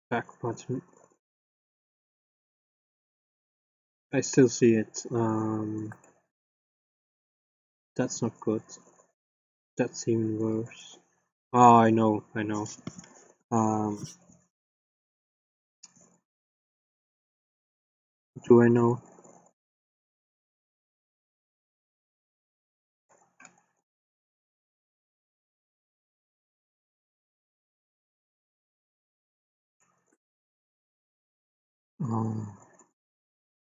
back button. I still see it. That's not good. That's even worse. Oh, I know. Do I know? Oh,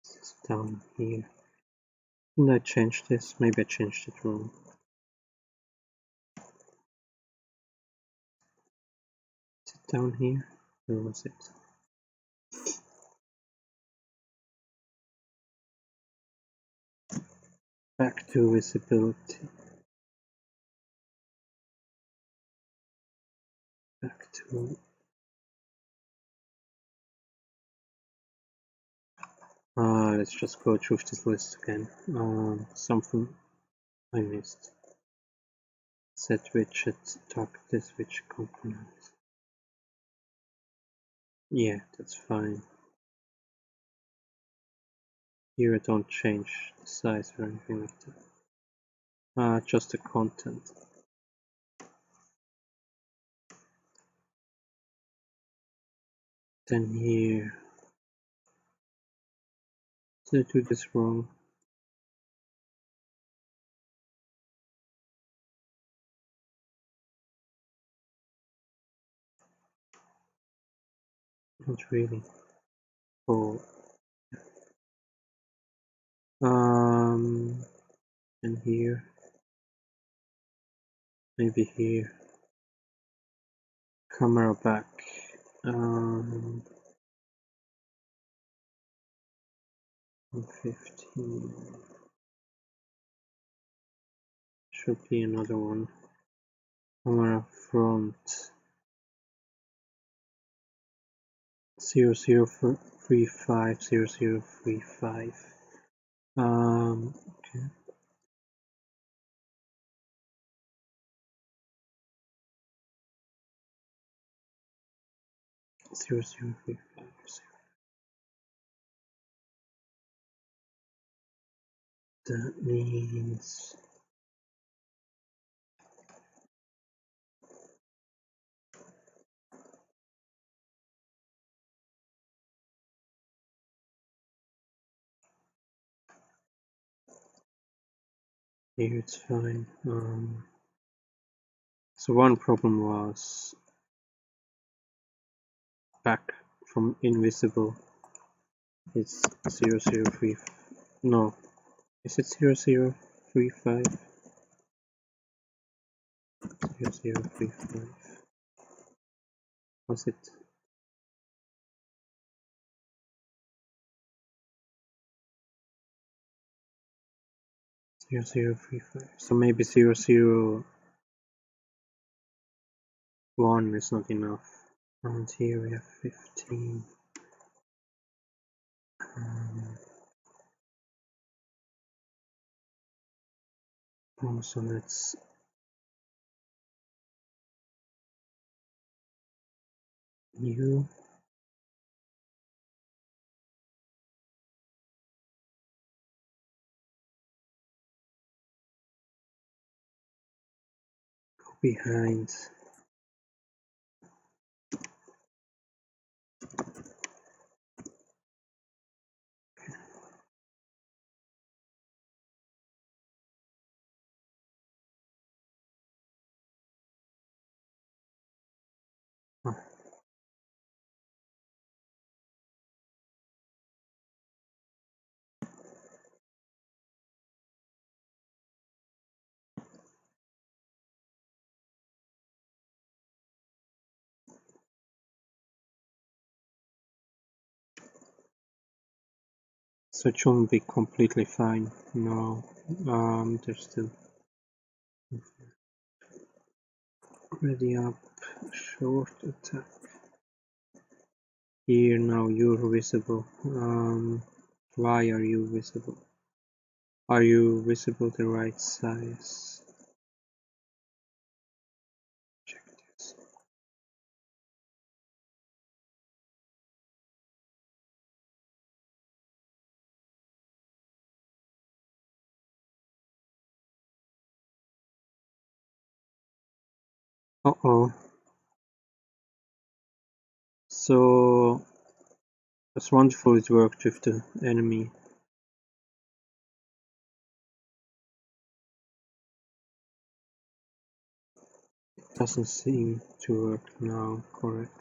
it's down here. Didn't I change this? Maybe I changed it wrong. down here? Where was it? Back to visibility. Back to... let's just go through this list again. Something I missed. Set widget, target this widget component. Yeah, that's fine. Here I don't change the size or anything like that. Just the content. Then here, did I do this wrong? Not really. Oh. And here. Maybe here. Camera back. 15. Should be another one. Camera front. 0035, 0035. Okay. 0035. That means here it's fine. So one problem was back from invisible. It's 003. No, is it 0035? 0035. Was it? Zero zero 035. So maybe 001 is not enough. And here we have 15. So let's new. Go behind. Oh. So it shouldn't be completely fine. No, there's still ready up, short attack. Here now you're visible. Why are you visible? Are you visible the right size? Check this. Uh-oh. So it's wonderful it worked with the enemy. It doesn't seem to work now, correct.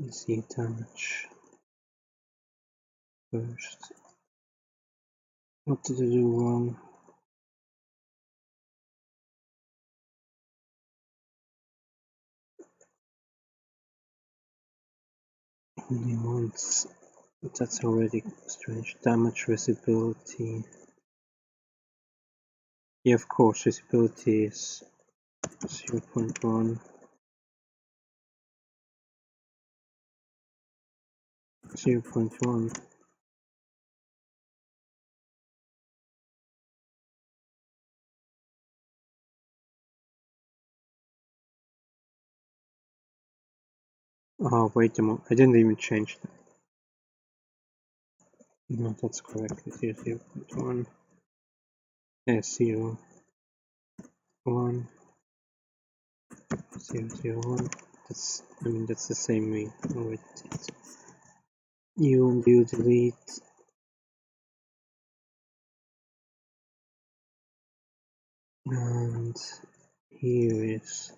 Let's see damage. first. What did I do wrong? Only once. That's already strange. Damage visibility. Yeah, of course, visibility is 0.1. 0.1. Oh, wait a moment. I didn't even change that. No, that's correct. It's 0.1. Yeah, 0, 1, 0, 0, 1. That's the same way. Oh, wait, undo delete. And here is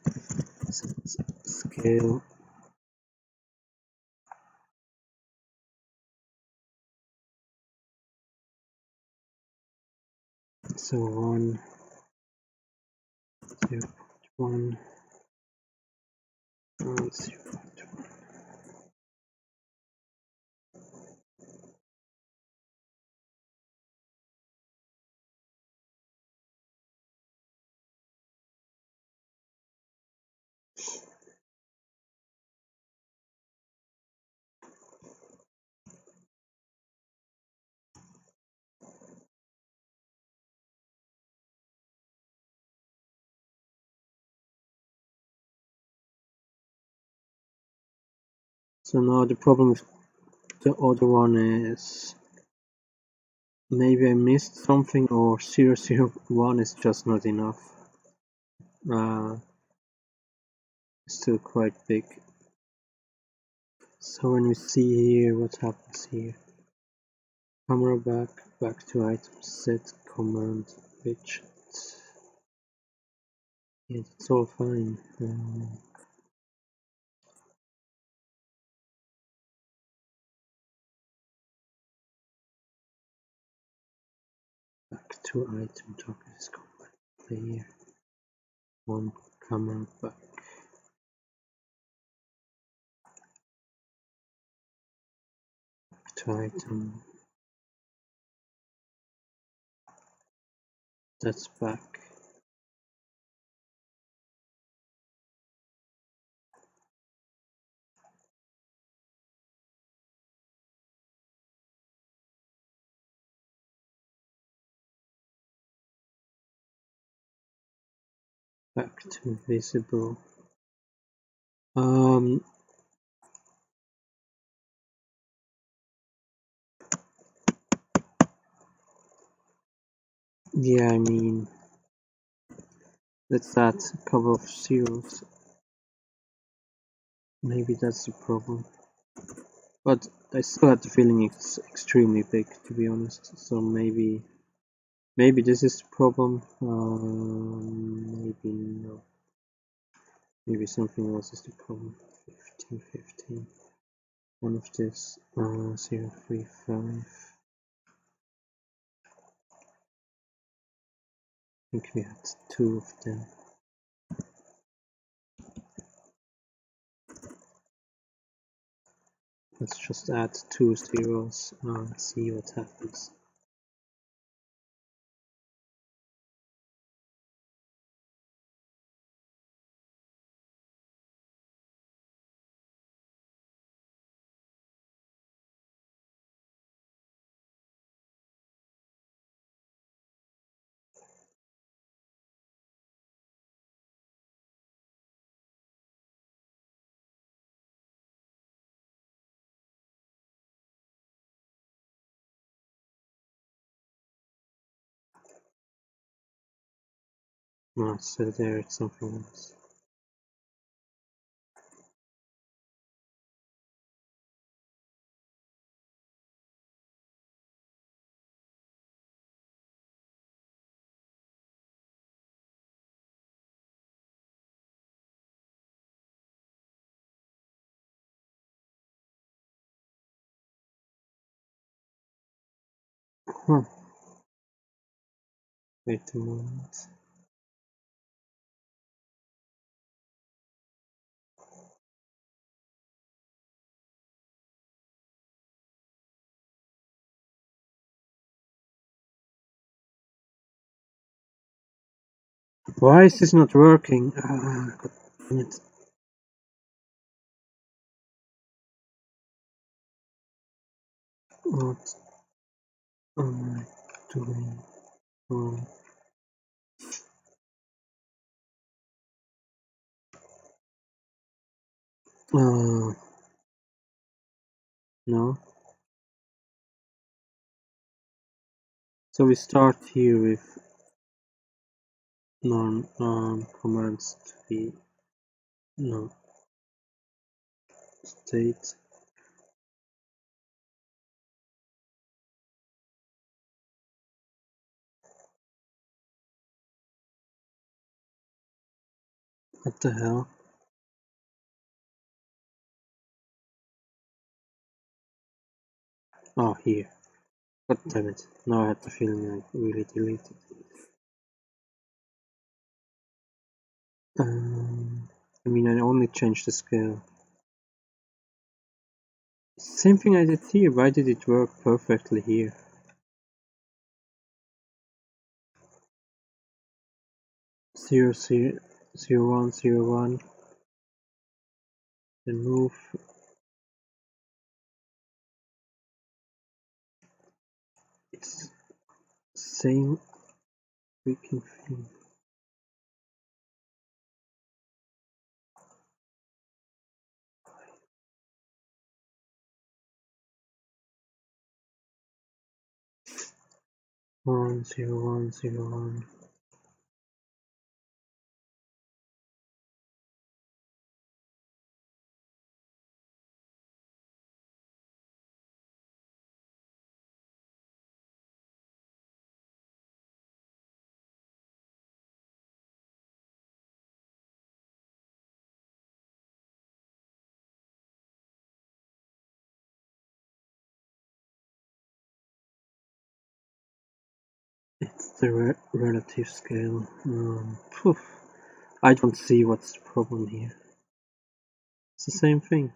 scale. So 1, 0.1, and 0.1. So now the problem with the other one is maybe I missed something, or 001 is just not enough. It's still quite big. So when we see here, what happens here? Camera back to item set, command widget. Yeah, it's all fine. Back to item target is command player. One camera back to item. That's back. Back to visible. Yeah, I mean, let's add a couple of zeros. Maybe that's the problem. But I still have the feeling it's extremely big, to be honest. So maybe this is the problem. Maybe no. Maybe something else is the problem. 15, 15. One of this. 0, 3, 5. I think we had two of them. Let's just add 2 zeros and see what happens. No, so there it's something else. Huh. Wait a moment. Why is this not working? God damn it. What am I doing wrong? No. So we start here with norm commands to be no state. What the hell? Oh, here. God damn it. Now I had the feeling I really deleted it. I mean, I only changed the scale. Same thing I did here. Why did it work perfectly here? Zero, zero, 1, 0, 1. Then move. It's same freaking thing. One, 0, 1, 0, 1. It's the relative scale. I don't see what's the problem here. It's the same thing.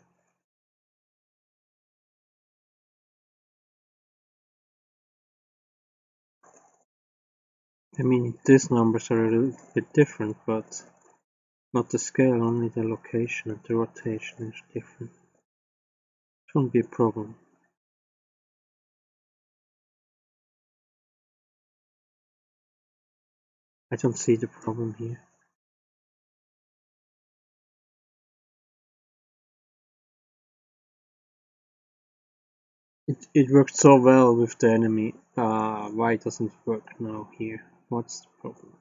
I mean, these numbers are a little bit different, but not the scale, only the location and the rotation is different. Shouldn't be a problem. I don't see the problem here. It worked so well with the enemy. Why doesn't it work now here? What's the problem?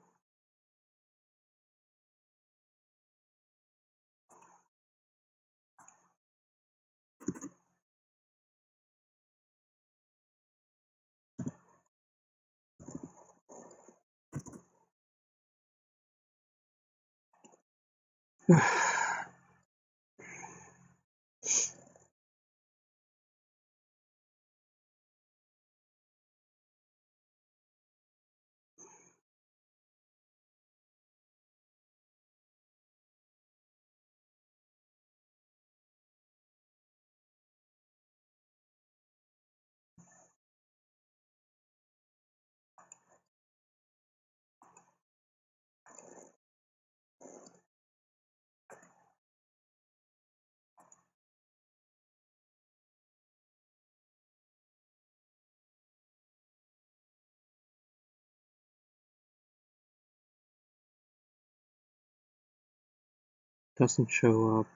Doesn't show up.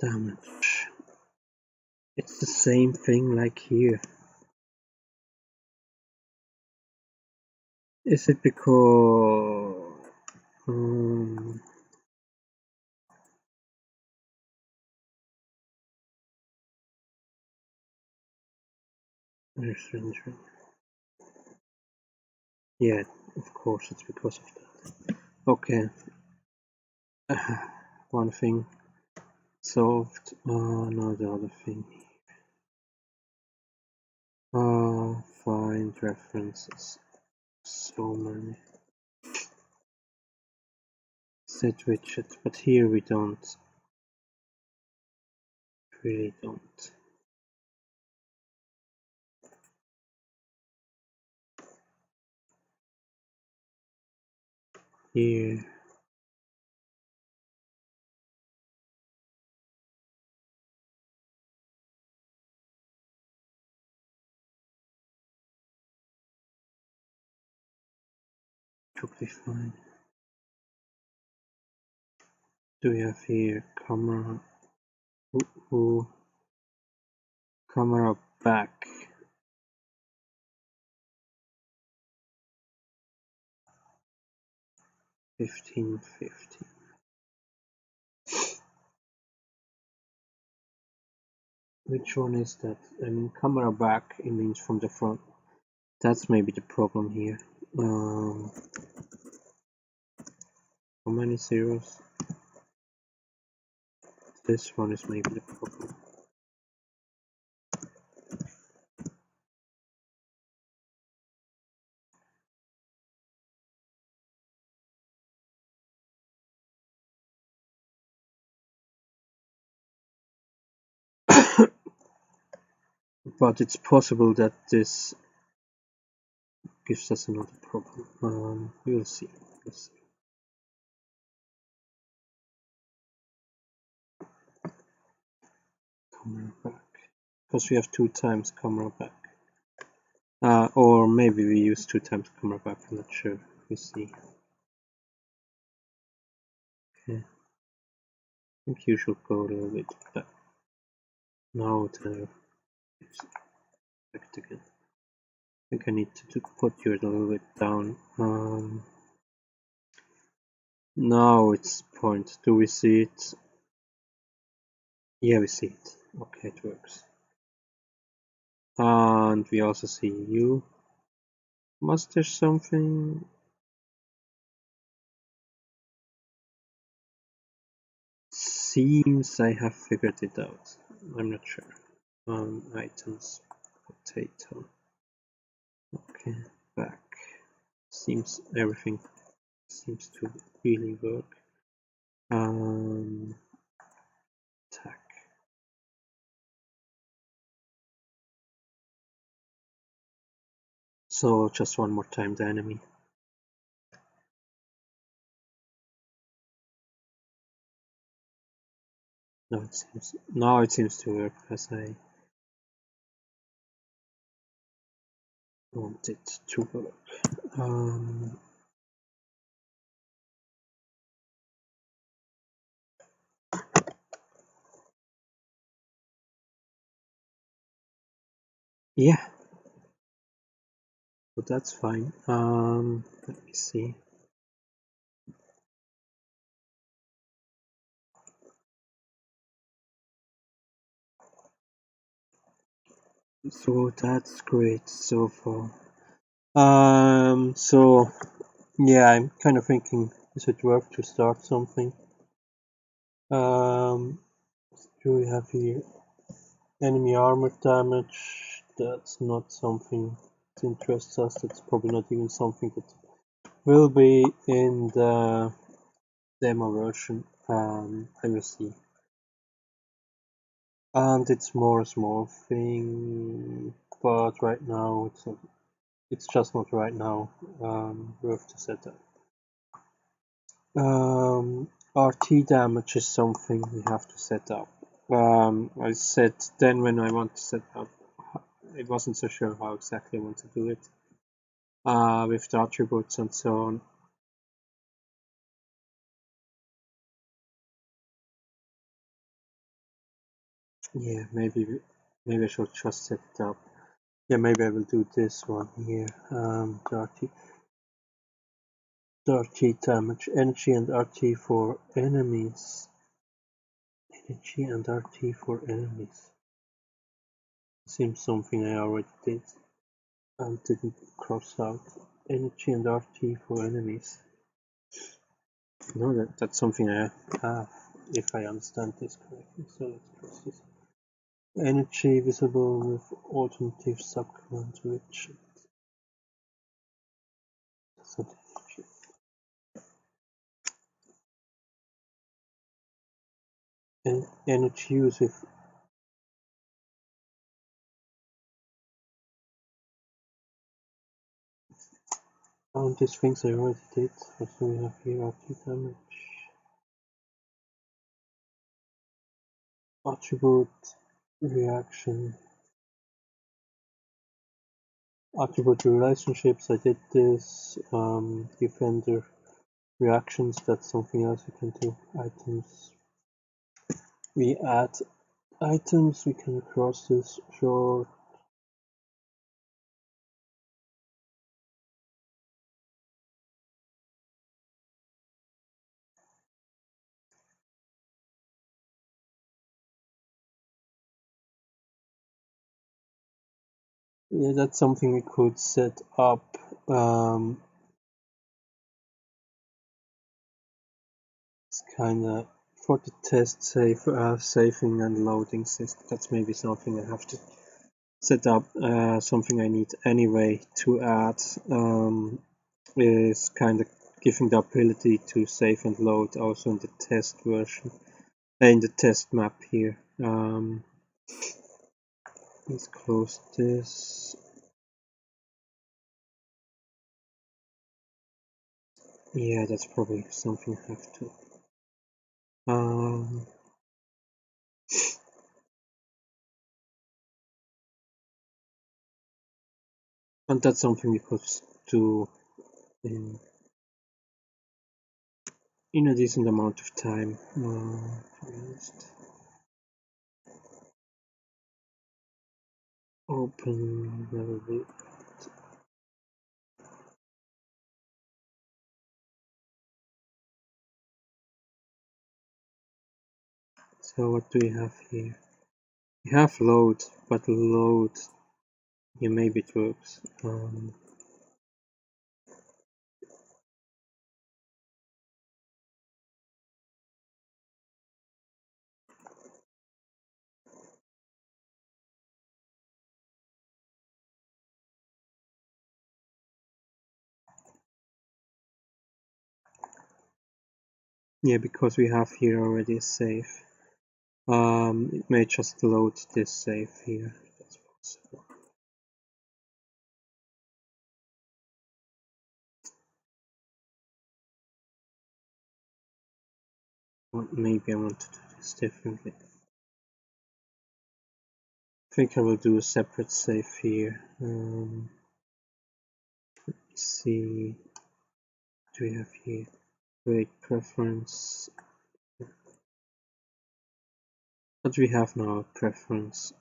Damn it. It's the same thing like here. Is it because yeah, of course it's because of that. Okay, one thing solved. Now the other thing. Find references. So many. Set widget, but here we don't. Really don't. Here. Should be fine. Do we have here camera? Camera back. 1550. Which one is that? I mean, camera back, it means from the front. That's maybe the problem here. How many zeros? This one is maybe the problem. But it's possible that this gives us another problem. We'll see. We'll see. Camera back. Because we have 2 times camera back. Or maybe we use 2 times camera back, I'm not sure. We see. Okay. I think you should go a little bit back. Now the back again. I think I need to put you a little bit down. Now it's point. Do we see it? Yeah, we see it. Okay, it works. And we also see you. Must there something? Seems I have figured it out. I'm not sure. Items, potato. Okay, back. Seems everything seems to really work. Attack. So just one more time the enemy. Now it seems to work as I want it to work. Yeah, so that's fine. Let me see. So that's great so far. So yeah, I'm kind of thinking, does it work to start something? Do we have here enemy armor damage? That's not something that interests us. That's probably not even something that will be in the demo version. I will see. And it's more a small thing, but right now it's just not right now worth to set up. RT damage is something we have to set up. I said then when I want to set up, I wasn't so sure how exactly I want to do it with the attributes and so on. Yeah, maybe I should just set it up. Yeah, maybe I will do this one here. The RT. RT damage, energy and RT for enemies. Energy and RT for enemies. Seems something I already did and didn't cross out. Energy and RT for enemies. No, that's something I have, if I understand this correctly. So let's cross this. Energy visible with alternative subcommand which. That's not energy. Energy use with. These things I already did. What do we have here? RT damage. Attribute reaction. Attribute relationships, I did this. Defender reactions, that's something else we can do. Items. We add items, we can cross this short. Yeah, that's something we could set up. It's kinda for the test saving and loading system. That's maybe something I have to set up. Something I need anyway to add is kind of giving the ability to save and load also in the test version, in the test map here. Let's close this. Yeah, that's probably something I have to. And that's something we could do in a decent amount of time. Open level. So what do we have here? We have load, but load, yeah, maybe it works. Yeah, because we have here already a save. It may just load this save here. That's possible. Or maybe I want to do this differently. I think I will do a separate save here. Let's see. What do we have here? Create preference. What do we have now? Preference.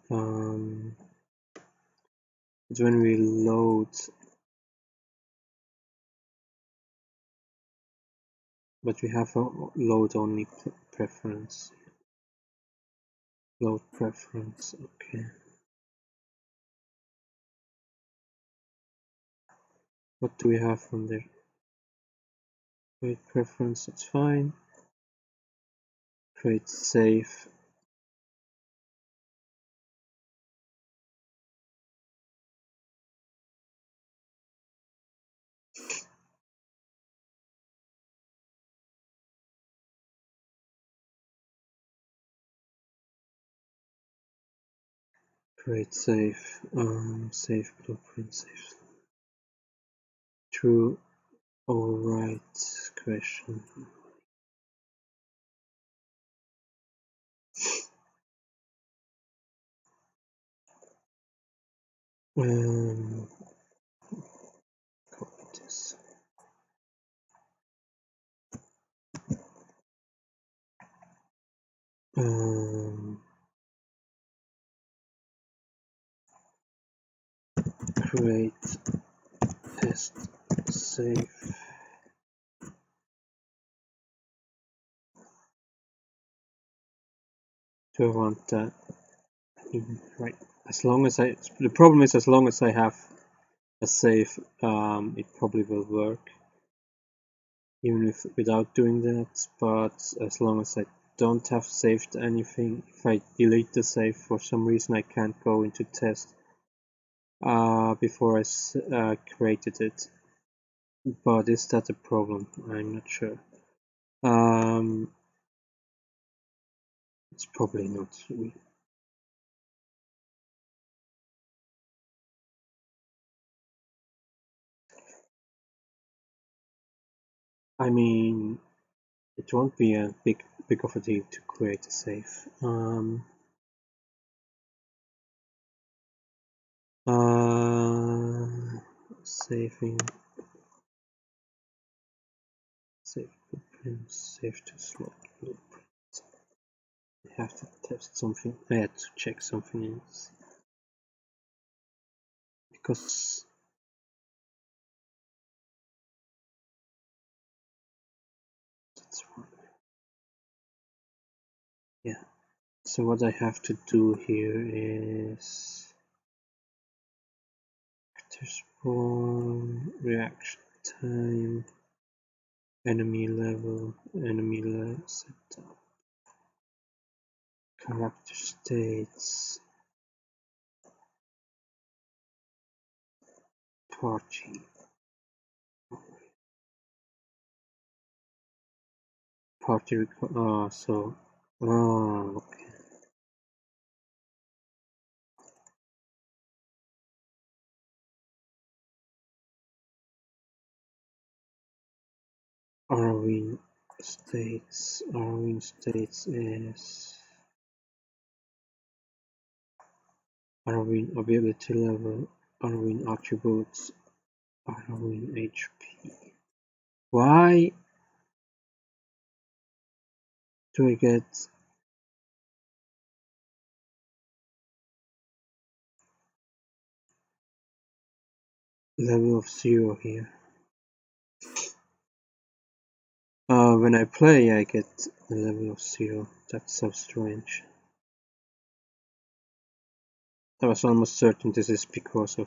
It's when we load. But we have a load only preference. Load preference. Okay. What do we have on there? Create preference. That's fine. Create save. Create save. Save blueprint. Save. True. Alright. Question. Copy this. Create test save. Do I want that? Right. As long as the problem is, as long as I have a save, it probably will work, even if without doing that. But as long as I don't have saved anything, if I delete the save for some reason, I can't go into test before I created it. But is that a problem? I'm not sure. It's probably not. I mean, it won't be a big of a deal to create a save. Saving, save blueprints, save to slot blueprints. I have to test something. I had to check something else because that's one. Yeah. So what I have to do here is spawn, reaction time, enemy level setup, character states, party okay. Arwin states is Arwin ability level, Arwin attributes, Arwin HP. Why do I get level of 0 here? When I play, I get a level of 0. That's so strange. I was almost certain this is because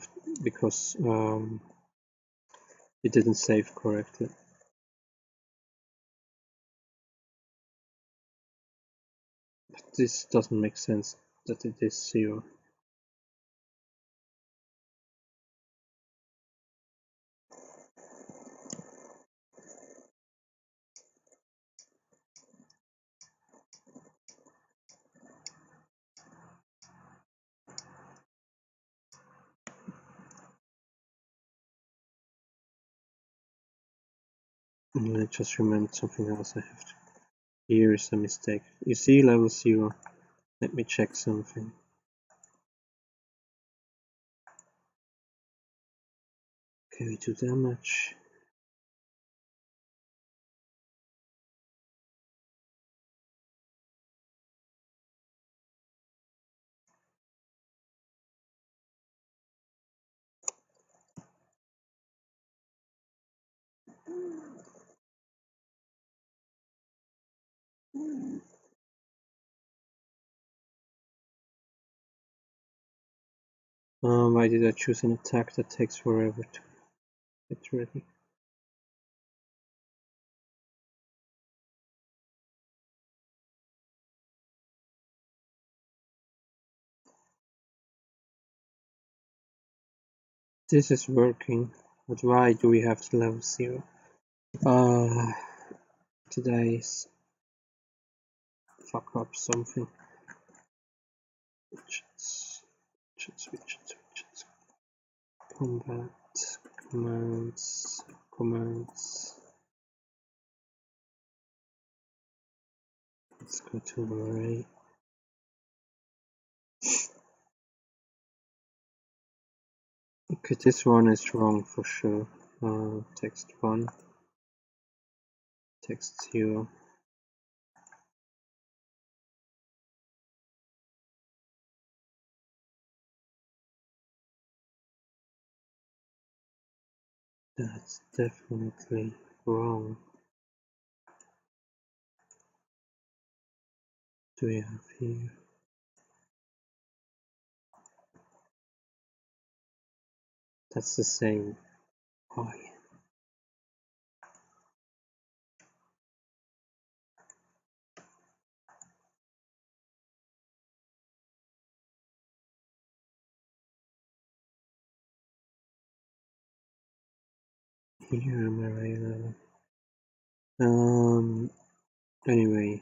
it didn't save correctly. But this doesn't make sense that it is 0. I just remembered something else I have to. Here is a mistake. You see level 0. Let me check something. Okay, we do damage. Why did I choose an attack that takes forever to get ready? This is working, but why do we have to level 0? Today's fuck up something. Widgets. Combat, commands. Let's go to array. Okay, this one is wrong for sure. Text 1, text 0. That's definitely wrong. do we have here? That's the same. Oh, yeah. Here am I right now? Anyway,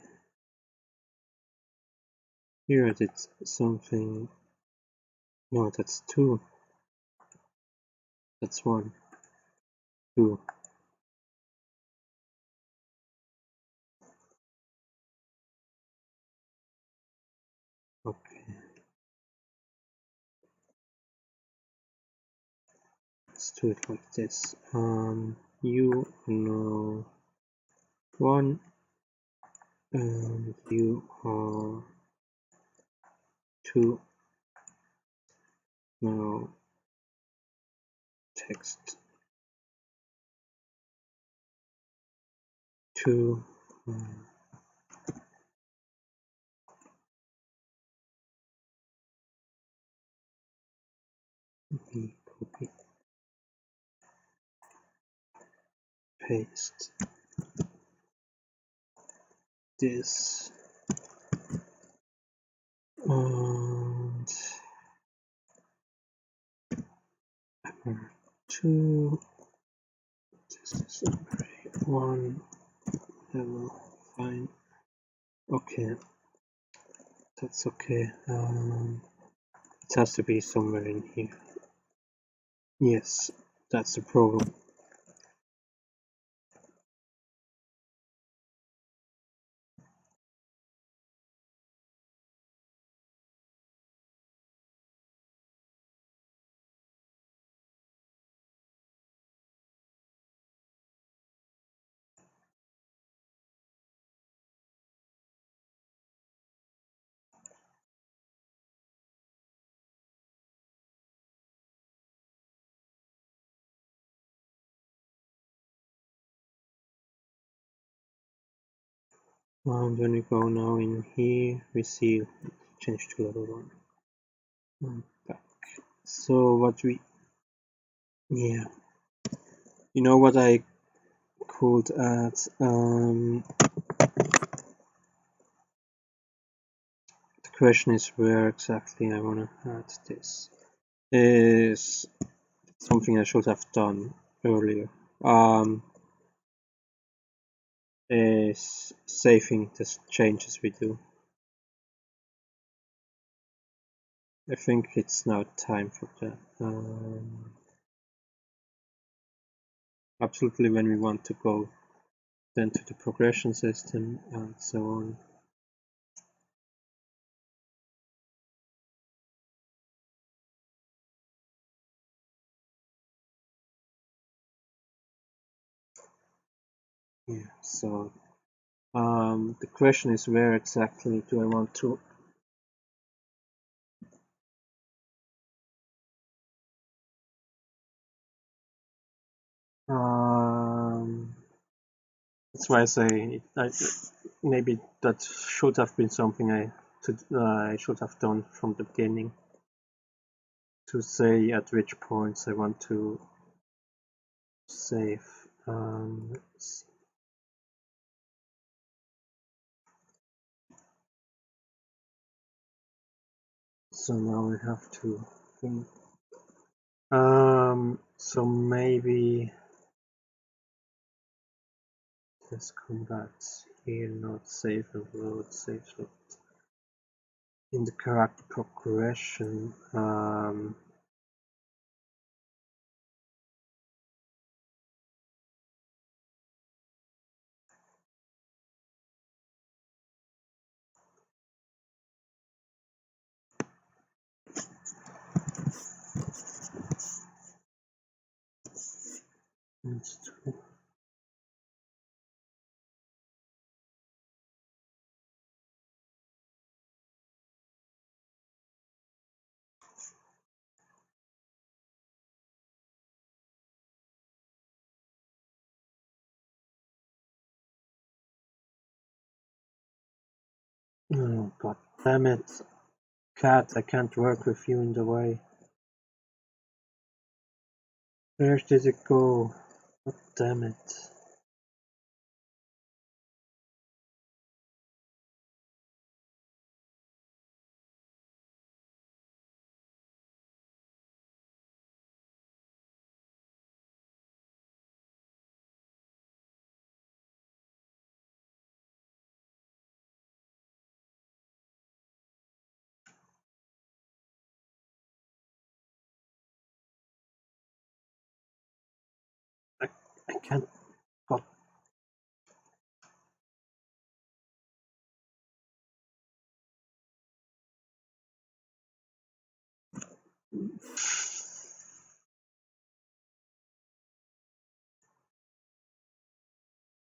here I did something. No, that's 2. That's 1. 2. Okay. Let's do it like this. You know 1 and you are 2. Now text 2. Copy, paste this, and 2. This is array 1. Level fine. Okay, that's okay. It has to be somewhere in here. Yes, that's the problem. And when we go now in here, we see change to level 1. And back. So what we, yeah, you know what I could add? The question is where exactly I want to add this. Is something I should have done earlier. Is saving the changes we do. I think it's now time for that. Absolutely, when we want to go then to the progression system and so on. Yeah, so the question is where exactly do I want to that's why I say maybe that should have been something I should have done from the beginning, to say at which points I want to save. Let's see. So now I have to think. So maybe let's come back here, not save and load, save load. In the character progression, let's do. Oh, god damn it. Cat, I can't work with you in the way. Where did it go? God damn it. I can't. God.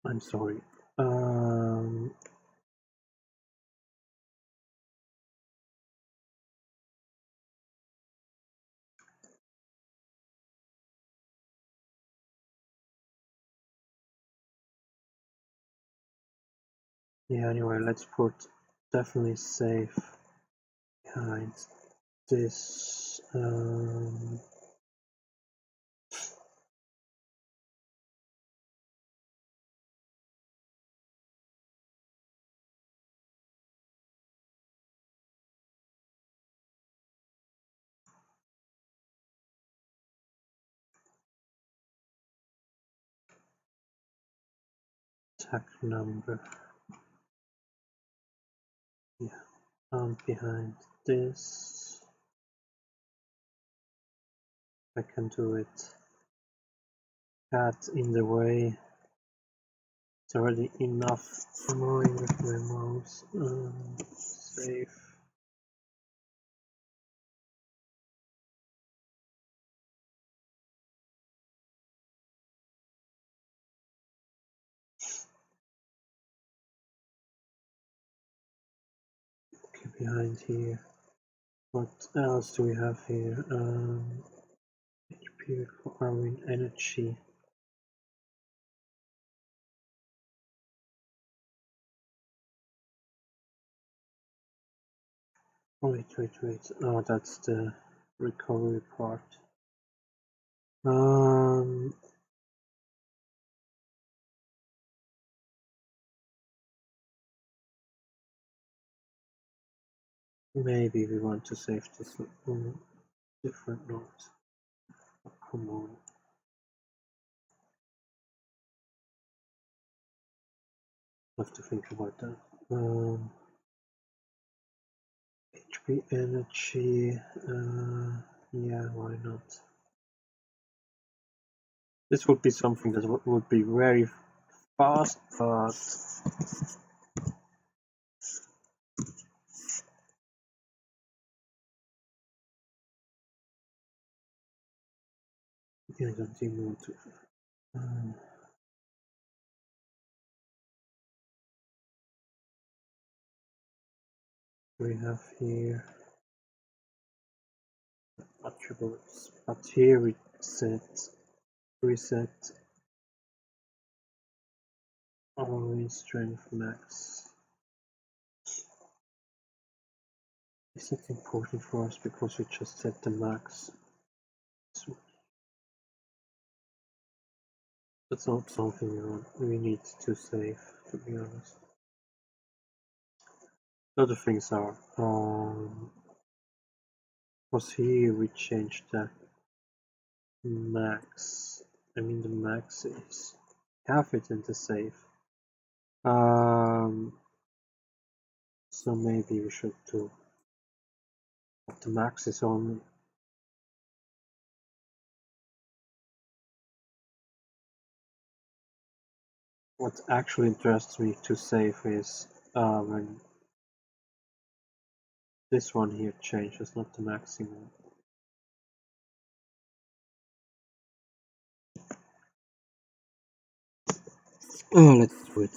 I'm sorry. Yeah, anyway, let's put definitely safe behind this. Tag number. Yeah, behind this. I can do it. Cat in the way. It's already enough annoying with my mouse. Save. Okay, behind here. What else do we have here? HP requiring energy. Wait. Oh, that's the recovery part. Maybe we want to save this on different note. Oh, come on. I have to think about that. HP energy. Yeah, why not? This would be something that would be very fast, but yeah, I don't even want to. We have here attributes, but here we reset only strength max. Is that important for us because we just set the max? So that's not something we need to save, to be honest. Other things are, was here we changed the max. I mean the max is have it in the save. So maybe we should do what the max is on. What actually interests me to save is when this one here changes, not the maximum. Oh, let's do it.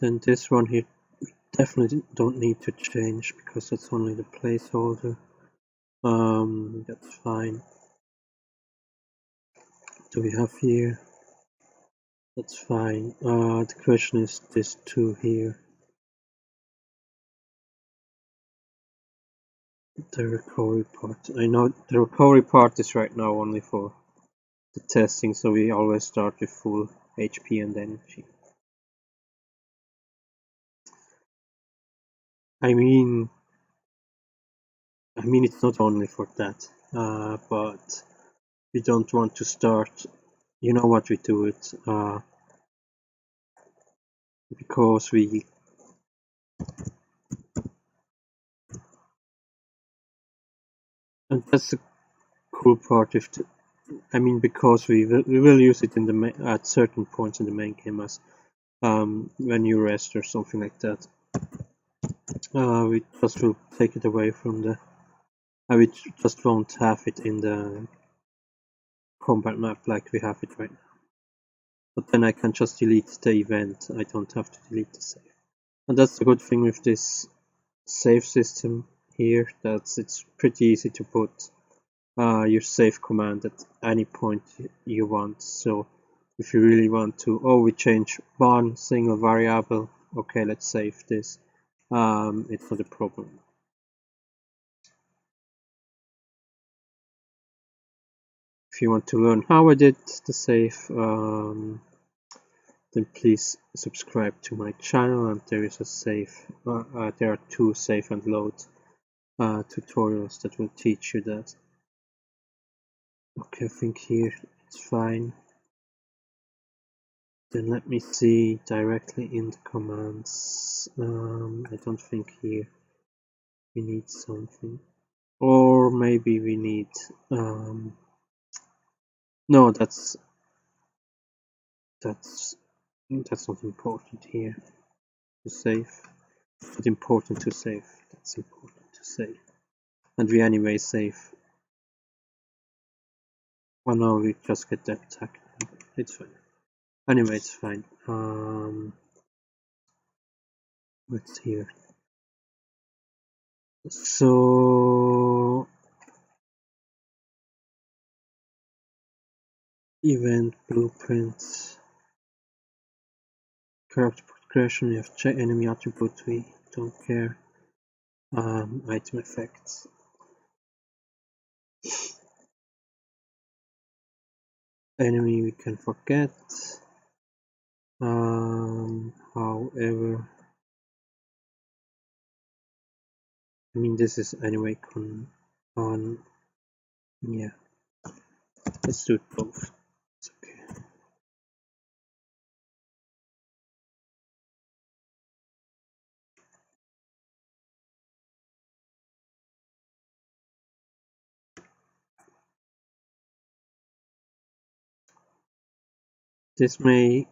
Then this one here definitely don't need to change because that's only the placeholder. That's fine. Do we have here? That's fine. The question is this two here. The recovery part. I know the recovery part is right now only for the testing, so we always start with full HP and energy. I mean it's not only for that, but we don't want to start. You know what we do it because we. And that's the cool part. Because we will use it in the at certain points in the main game as when you rest or something like that. We just will take it away from the. We just won't have it in the combat map like we have it right now. But then I can just delete the event. I don't have to delete the save. And that's the good thing with this save system here. That it's pretty easy to put your save command at any point you want. So if you really want to, we change one single variable. Okay, let's save this. It's not a problem. If you want to learn how I did the save, then please subscribe to my channel, and there is a save. There are 2 save and load tutorials that will teach you that. Okay, I think here it's fine. Then let me see directly in the commands. I don't think here we need something, or maybe we need. No, that's not important here to save. But important to save. That's important to save. And we anyway save. Oh no, we just get that attack. It's fine. Anyway, it's fine. What's here? So event blueprints. Character progression, we have check enemy attribute, we don't care. Item effects. Enemy we can forget. However, this is anyway on. Yeah, let's do it both. It's okay. This may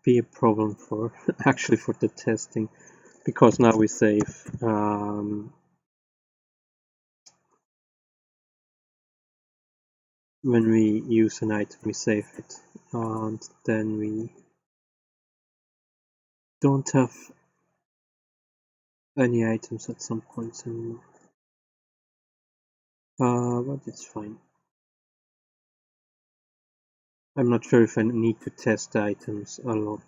be a problem for actually for the testing, because now we save when we use an item we save it, and then we don't have any items at some points anymore. But it's fine. I'm not sure if I need to test the items a lot.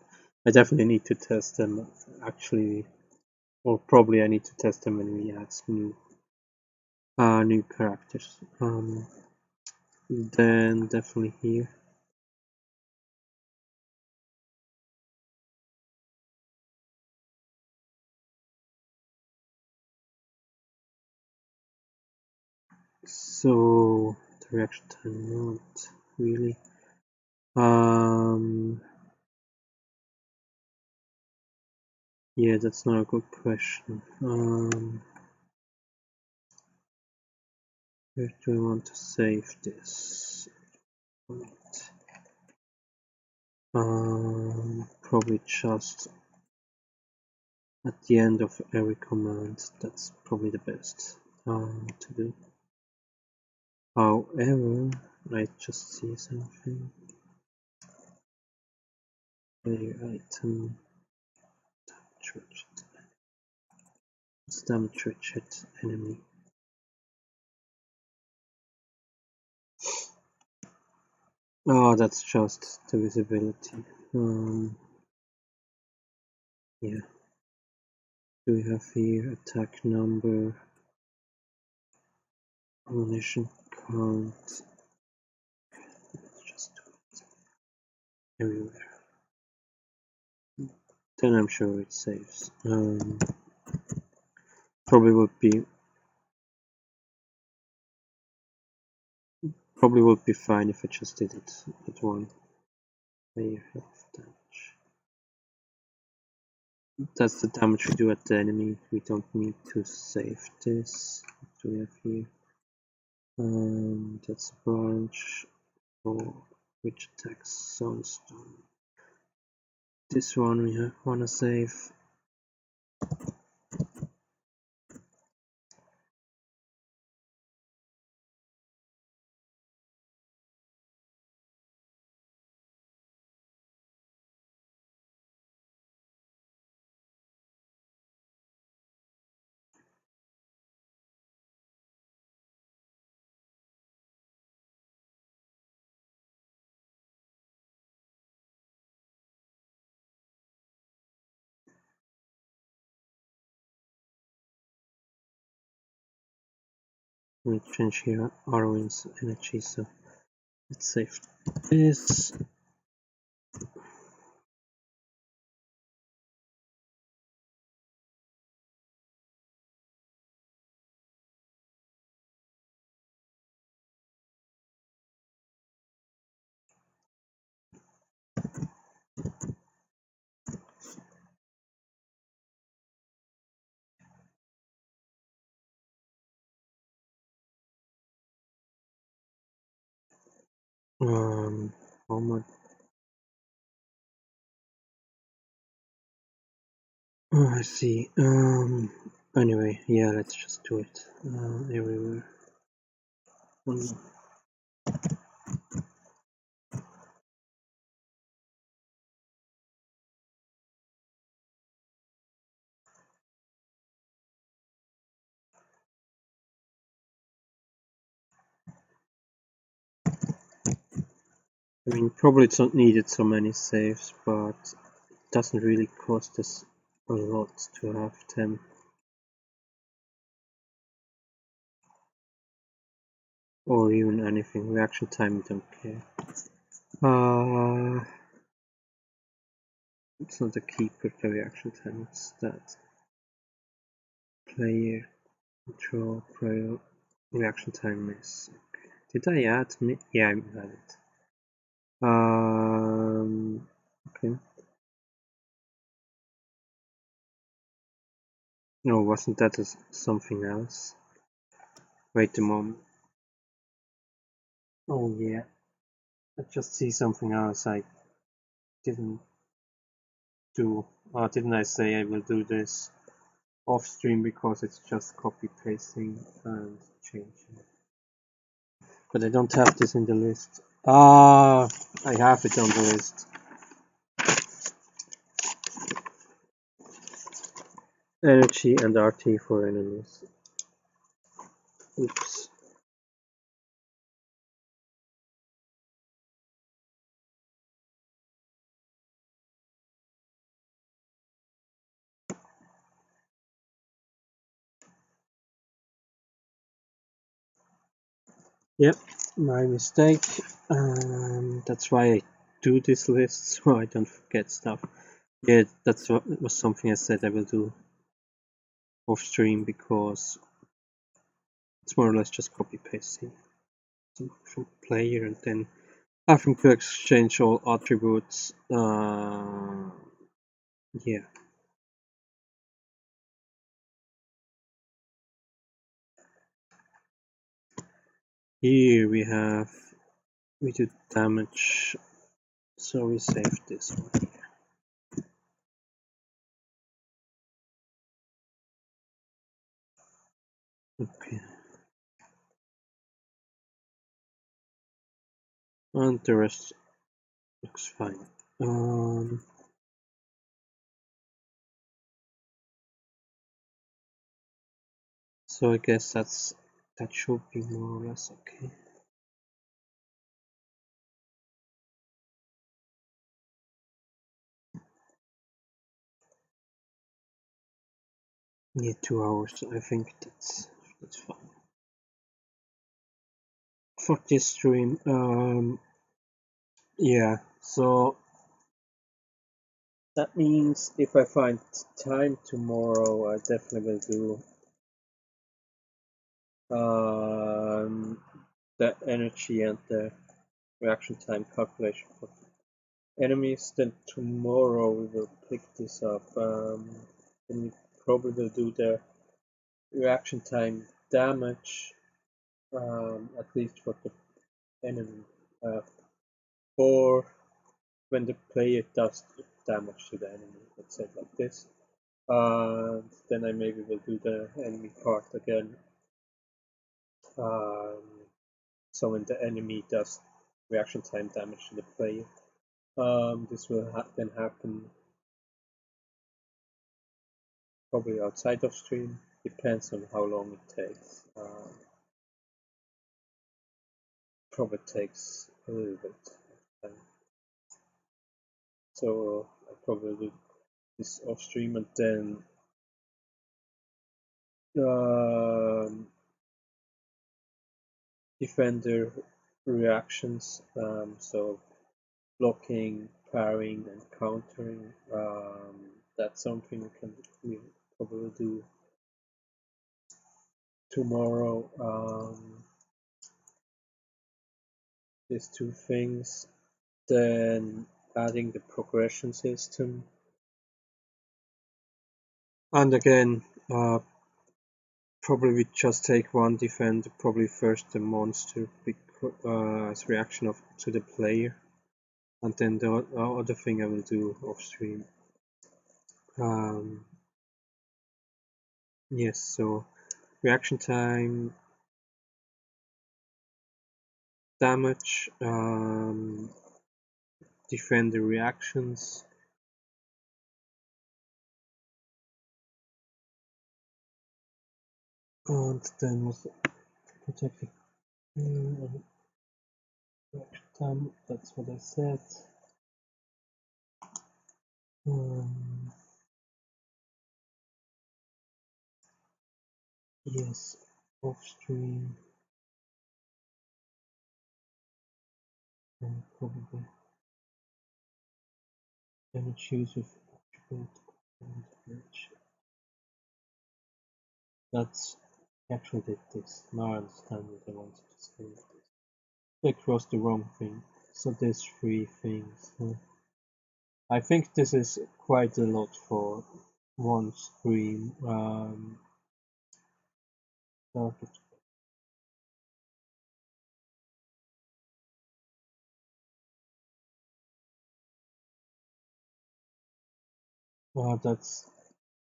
I definitely need to test them actually, or probably I need to test them when we add new characters. Then definitely here. So the reaction time, not really. Yeah, that's not a good question. Where do I want to save this? Probably just at the end of every command. That's probably the best to do. However, I just see something. Player item. reject. It's damage reject enemy. Oh, that's just the visibility. Yeah. Do we have here attack number, ammunition count? Let's just do it everywhere. Then I'm sure it saves. Probably would be fine if I just did it at one layer health damage. That's the damage we do at the enemy. We don't need to save this. What do we have here? That's a branch for which attacks Sunstone. This one we wanna save. We change here Arwen's energy, so let's save this. How much? Oh, I see. Anyway, yeah, let's just do it everywhere. I mean, probably it's not needed so many saves, but it doesn't really cost us a lot to have them. Or even anything. Reaction time, we don't care. It's not a keeper, the reaction time, it's that. Player control prior reaction time is. Okay. Did I add me? Yeah, I added it. Okay. No, wasn't that something else? Wait a moment. Oh yeah, I just see something else I didn't do. Didn't I say I will do this off stream because it's just copy pasting and changing? But I don't have this in the list. I have it on the list. Energy and RT for enemies. Oops. Yep, my mistake. That's why I do this list, so I don't forget stuff. Yeah, that's what was something I said I will do off stream because it's more or less just copy pasting from player and then having to exchange all attributes. Yeah. Here we do damage, so we save this one. Okay. And the rest looks fine. So I guess that should be more or less okay. Yeah, 2 hours. I think that's fine for this stream. Yeah, so that means if I find time tomorrow, I definitely will do the energy and the reaction time calculation for enemies. Then tomorrow we will pick this up. Then we probably will do the reaction time damage, at least for the enemy, or when the player does damage to the enemy, let's say like this. Then I maybe will do the enemy part again. So when the enemy does reaction time damage to the player, this will then happen probably outside of stream. Depends on how long it takes. Probably takes a little bit of time. So I probably do this off stream and then defender reactions, so blocking, parrying, and countering. That's something we probably do tomorrow. These two things. Then adding the progression system. And again, probably we just take one defender, probably first the monster as reaction to the player, and then the other thing I will do off stream. Yes, so reaction time, damage, defender reactions, and then was protecting reaction time. That's what I said. Yes, off stream. Probably then choose with attribute and bridge. That's actually did this. Now I understand what I wanted to say. I crossed the wrong thing. So there's 3 things. I think this is quite a lot for one stream. That's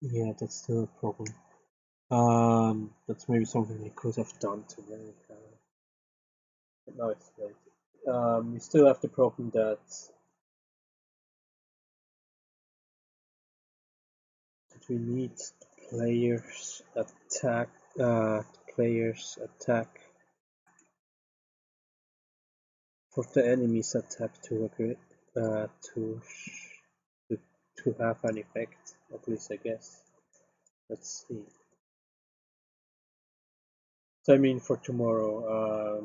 that's still a problem. That's maybe something I could have done today. But now it's late. We still have the problem that we need players attack for the enemy's attack to agree, to to have an effect, at least I guess. Let's see. So I mean for tomorrow,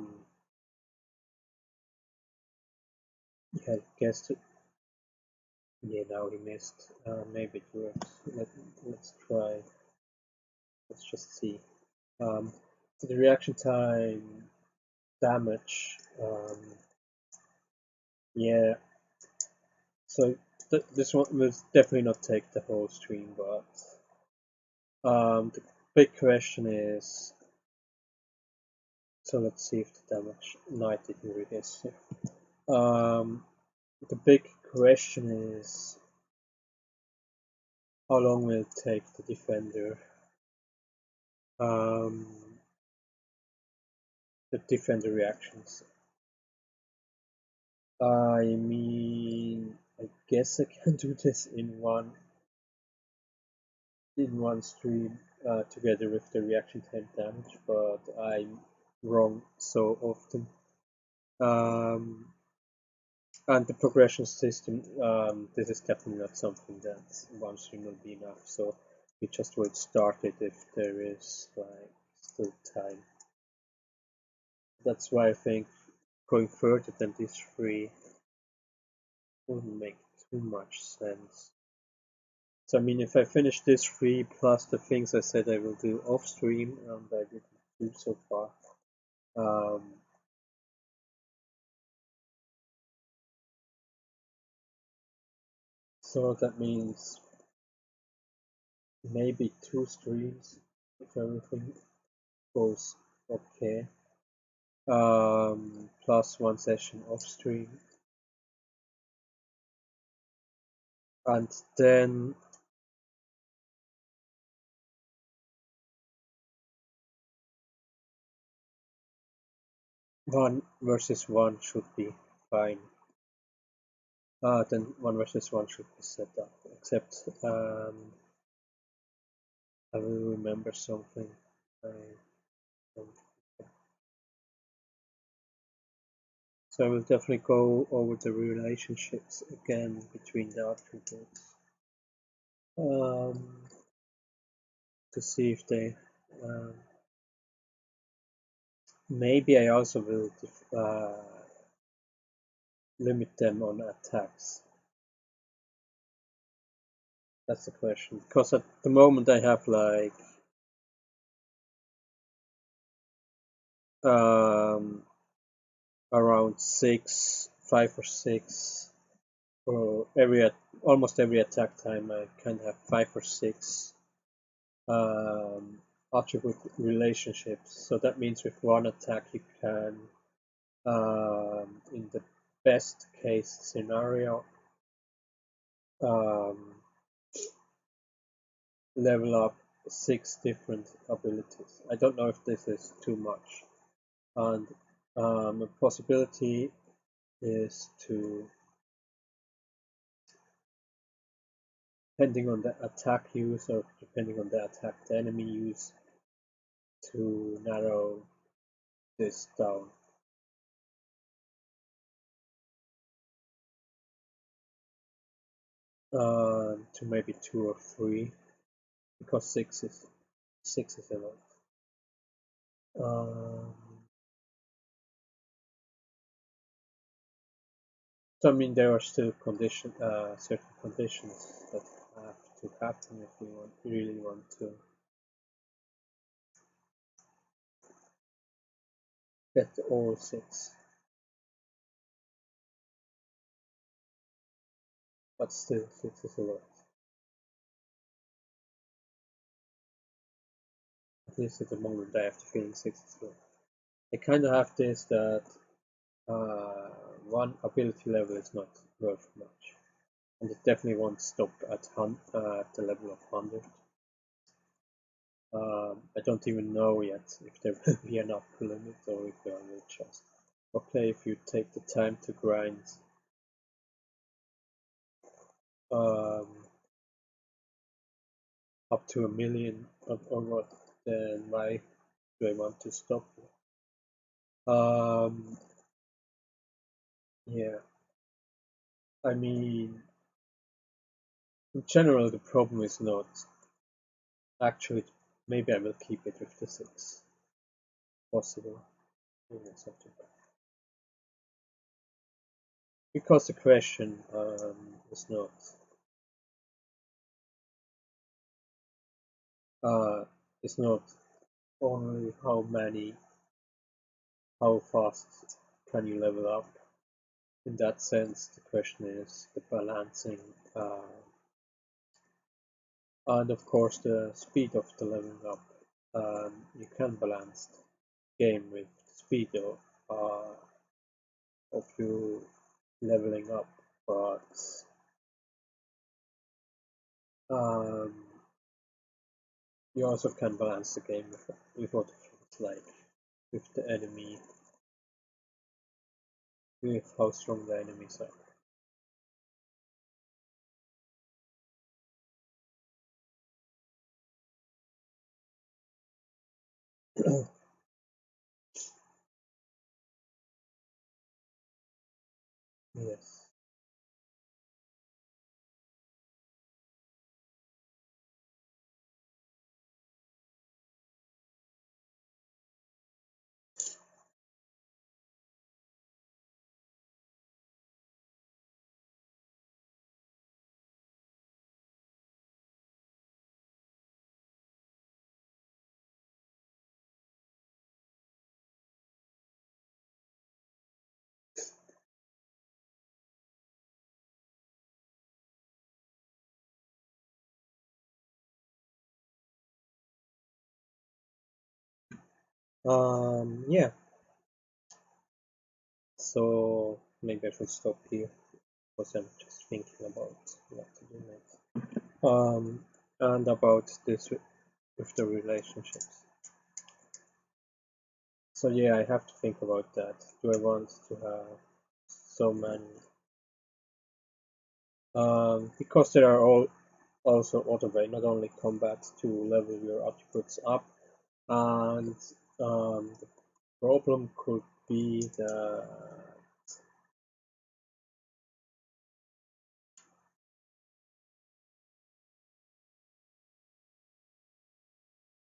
yeah, I guess yeah, now he missed. Maybe it works. Let's try. Let's just see. So the reaction time damage. Yeah. So this one will definitely not take the whole stream, but the big question is. So let's see if the damage. No, I didn't really guess. The big question is how long will it take the defender? The defender reactions. I mean, I guess I can do this in one stream. together with the reaction time damage, but I'm wrong so often. And the progression system, this is definitely not something that one stream will be enough, so we just will start it if there is like still time. That's why I think going further than these three wouldn't make too much sense. So I mean, if I finish this three plus the things I said I will do off stream, and I didn't do so far, so that means maybe 2 streams if everything goes okay, plus 1 session off stream, and then one versus one should be fine. Then 1 versus 1 should be set up, except I will remember something. So I will definitely go over the relationships again between the attributes, to see if they maybe I also will limit them on attacks. That's the question, because at the moment I have like around 5 or 6, or almost every attack time I can have 5 or 6 attribute relationships. So that means with one attack you can, in the best case scenario, level up 6 different abilities. I don't know if this is too much, and a possibility is to, depending on the attack use or depending on the attacked enemy use, to narrow this down. To maybe 2 or 3, because 6 is a lot. So I mean, there are still certain conditions that have to happen if you really want to get all 6. But still, 6 is a lot. At least at the moment, I have the feeling 6 is a lot. I kind of have this that one ability level is not worth much, and it definitely won't stop at the level of 100. I don't even know yet if there will be an upper limit or if there will just, okay, if you take the time to grind up to 1 million or what, then why do I want to stop? Yeah, I mean, in general, the problem is not actually. Maybe I will keep it with the 6. Possible. Maybe it's not too bad. Because the question is not only how fast can you level up. In that sense, the question is the balancing, and of course the speed of the leveling up. You can balance the game with speed of you leveling up, but you also can balance the game with what it feels like, with the enemy, with how strong the enemies are. Yes. Yeah. So maybe I should stop here because I'm just thinking about what to do next. And about this with the relationships. So yeah, I have to think about that. Do I want to have so many? Because there are also other way, not only combat to level your attributes up, and the problem could be that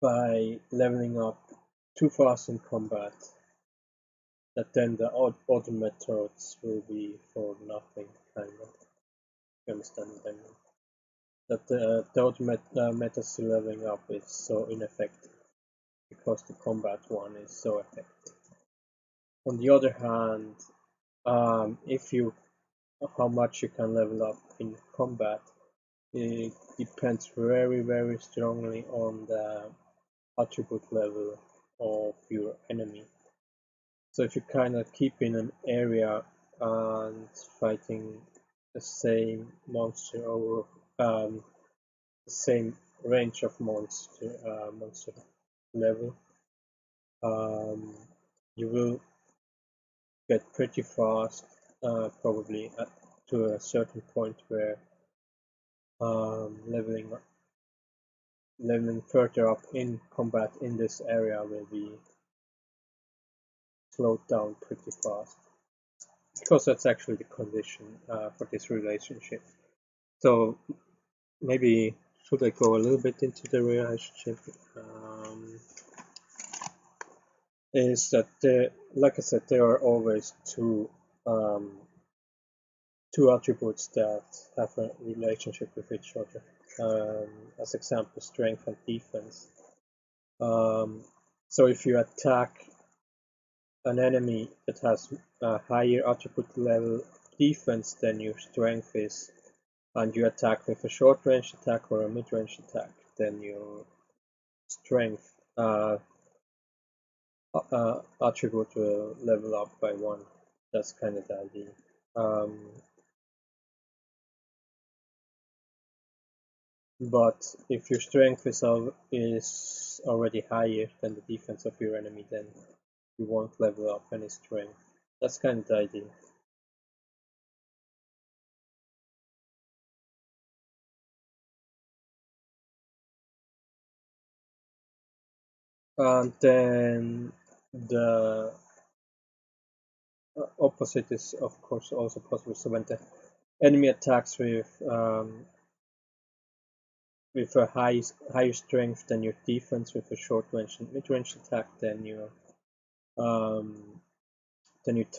by leveling up too fast in combat, that then the other methods will be for nothing, kind of. You understand what I mean? That the other methods to leveling up is so ineffective because the combat one is so effective. On the other hand, if you how much you can level up in combat, it depends very strongly on the attribute level of your enemy. So if you kind of keep in an area and fighting the same monster over the same range of monster level, um, you will get pretty fast, probably to a certain point where leveling further up in combat in this area will be slowed down pretty fast, because that's actually the condition for this relationship. So maybe should I go a little bit into the relationship? Is that like I said, there are always um, two attributes that have a relationship with each other. As example, strength and defense. Um, so if you attack an enemy that has a higher attribute level defense than your strength is, and you attack with a short range attack or a mid range attack, then your strength attribute will level up by 1. That's kind of the idea. Um, but if your strength is already higher than the defense of your enemy, then you won't level up any strength. That's kind of the idea. And then the opposite is of course also possible. So when the enemy attacks with a higher strength than your defense with a short range and mid range attack, then um, get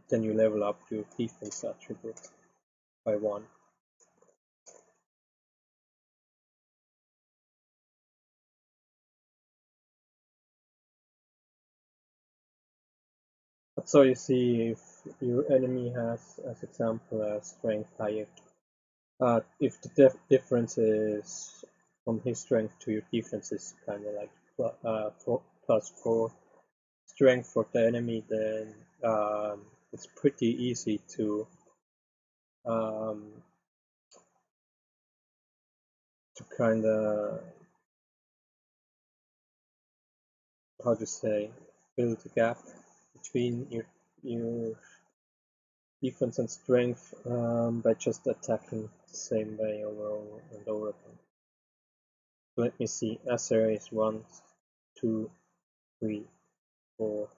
then you level up your defense attribute by 1. So you see, if your enemy has, as example, a strength higher, if the difference is from his strength to your defense is kind of like +4 strength for the enemy, then it's pretty easy um, to kind of, how to say, fill the gap between your defense and strength by just attacking the same way over and over again. let me see, as array is 1, 2, 3, 4,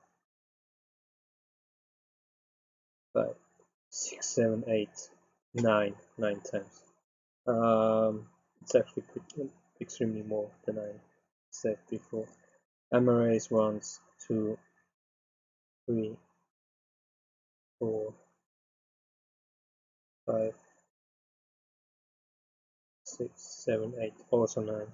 5, 6, 7, 8, 9 times. It's actually extremely more than I said before. M array is 1, 2, 3, 4, 5, 6, 7, 8, also 9.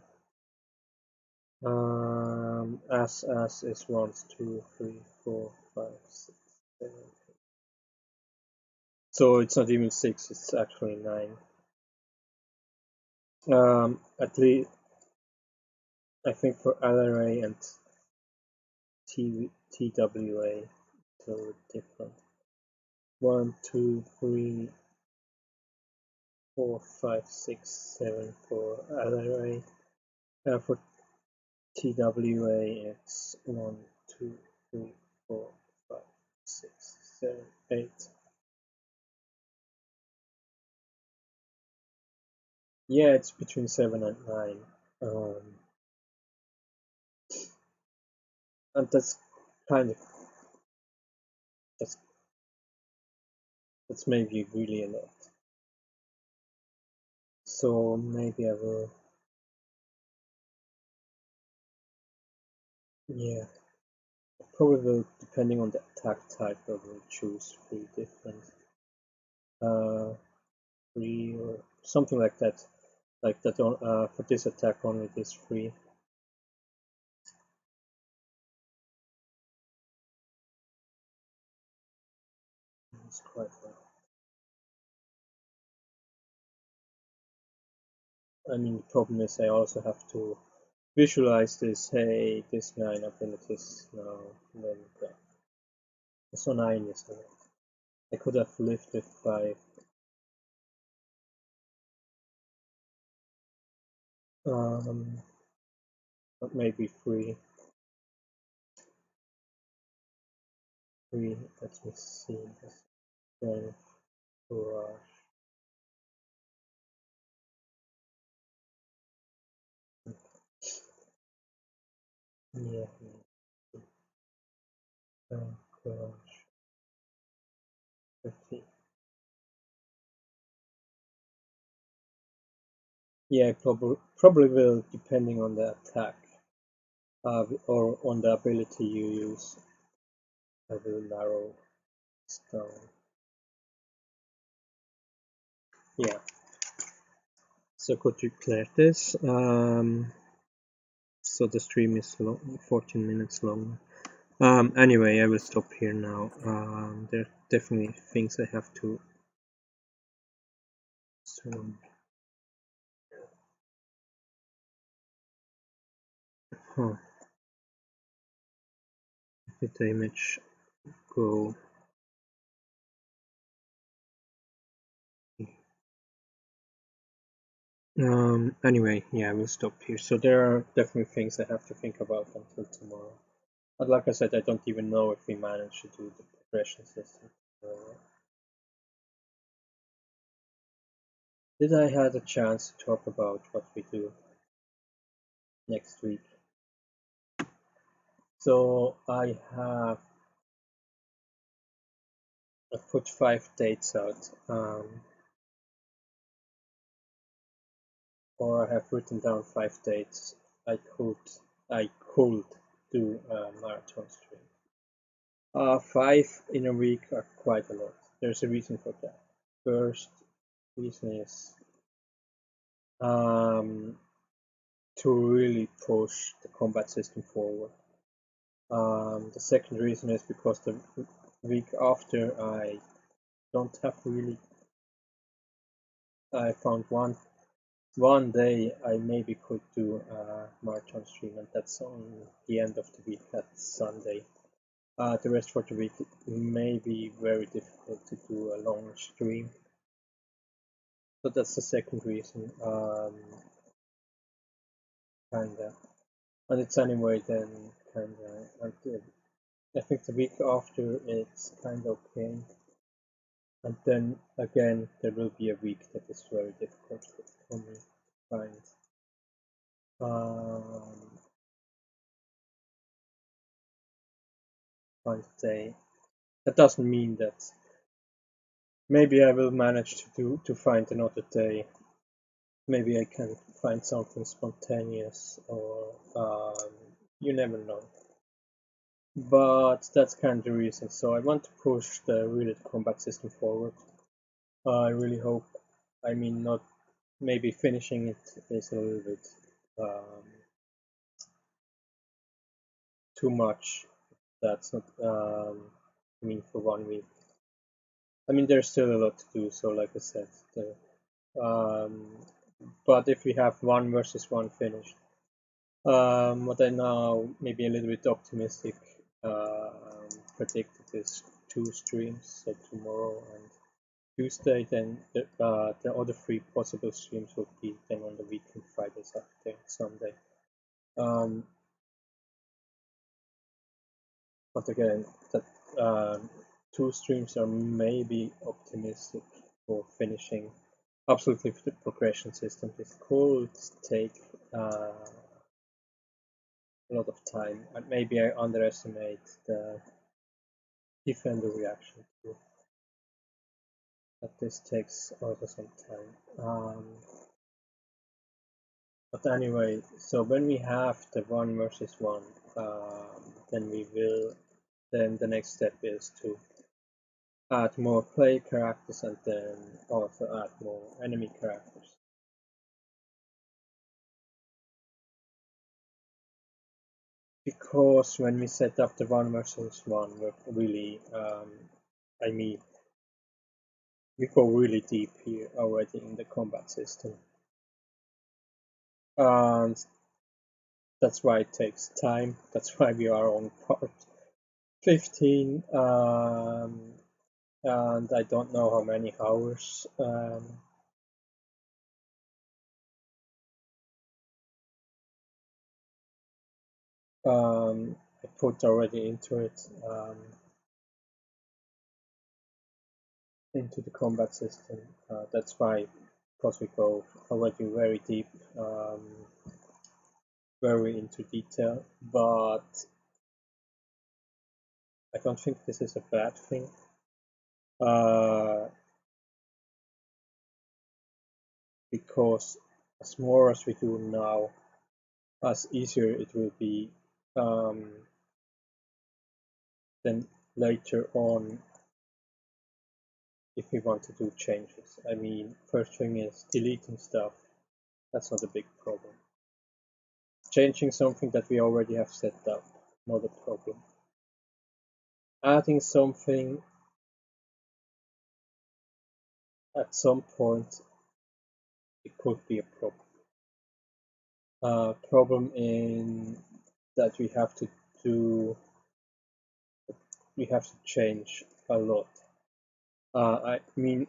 As is 1, 2, 3, 4, 5, 6, 7, 8. So it's not even 6, it's actually 9. At least I think for LRA and TWA it's a little different. 1, 2, 3, 4, 5, 6, 7 for LRA. For TWA it's 1, 2, 3, 4, 5, 6, 7, 8. Yeah, it's between 7 and 9. And that's kind of that's maybe really a lot. So maybe I will, yeah, probably will, depending on the attack type, I will choose 3 different, 3 or something like that. Like that on, for this attack only this 3. It's quite well. I mean, the problem is I also have to visualize this, hey, this 9 abilities now, and then so 9 is a lot. I could have lifted 5. But maybe 3. 3, let me see, then garage. Yeah, garage 50. Yeah, probably will, depending on the attack, or on the ability you use. I will narrow this down. Yeah. So could declare this. So the stream is long, 14 minutes long. Anyway, I will stop here now. There are definitely things I have to. So. Huh. Did the image go? Anyway, yeah, we'll stop here. So there are definitely things I have to think about until tomorrow. But like I said, I don't even know if we manage to do the progression system. Did I have a chance to talk about what we do next week? So I put 5 dates out, or I have written down 5 dates I could do a marathon stream. 5 in a week are quite a lot. There's a reason for that. First reason is to really push the combat system forward. The second reason is because the week after I don't have really. I found one day I maybe could do a marathon stream, and that's on the end of the week. That's Sunday. The rest for the week it may be very difficult to do a long stream. So that's the second reason. Kinda, and it's anyway then kinda. I think the week after it's kind of okay, and then again there will be a week that is very difficult for me to find. find a day. That doesn't mean that maybe I will manage to find another day. Maybe I can find something spontaneous, or you never know. But that's kind of the reason. So I want to push the really combat system forward. I really hope. I mean, not maybe finishing it is a little bit too much. That's not. I mean, for 1 week. I mean, there's still a lot to do. So, like I said, but if we have 1 versus 1 finished, what I now maybe a little bit optimistic predicted is 2 streams, so tomorrow and Tuesday. Then the other 3 possible streams would be then on the weekend, Friday, Saturday, and Sunday. But again, that 2 streams are maybe optimistic for finishing. Absolutely, the progression system. This could take a lot of time, and maybe I underestimate the defender reaction too. That this takes also some time. But anyway, so when we have the 1 versus 1, then we will. Then the next step is to add more player characters and then also add more enemy characters. Because when we set up the 1 versus 1, we're really, I mean, we go really deep here already in the combat system. And that's why it takes time. That's why we are on part 15. And I don't know how many hours. I put already into it, into the combat system. That's why, because we go already very deep, very into detail. But I don't think this is a bad thing. Because as more as we do now, as easier it will be then later on if we want to do changes. I mean, first thing is deleting stuff. That's not a big problem. Changing something that we already have set up, not a problem. Adding something at some point, it could be a problem. Problem in that we have to change a lot. I mean,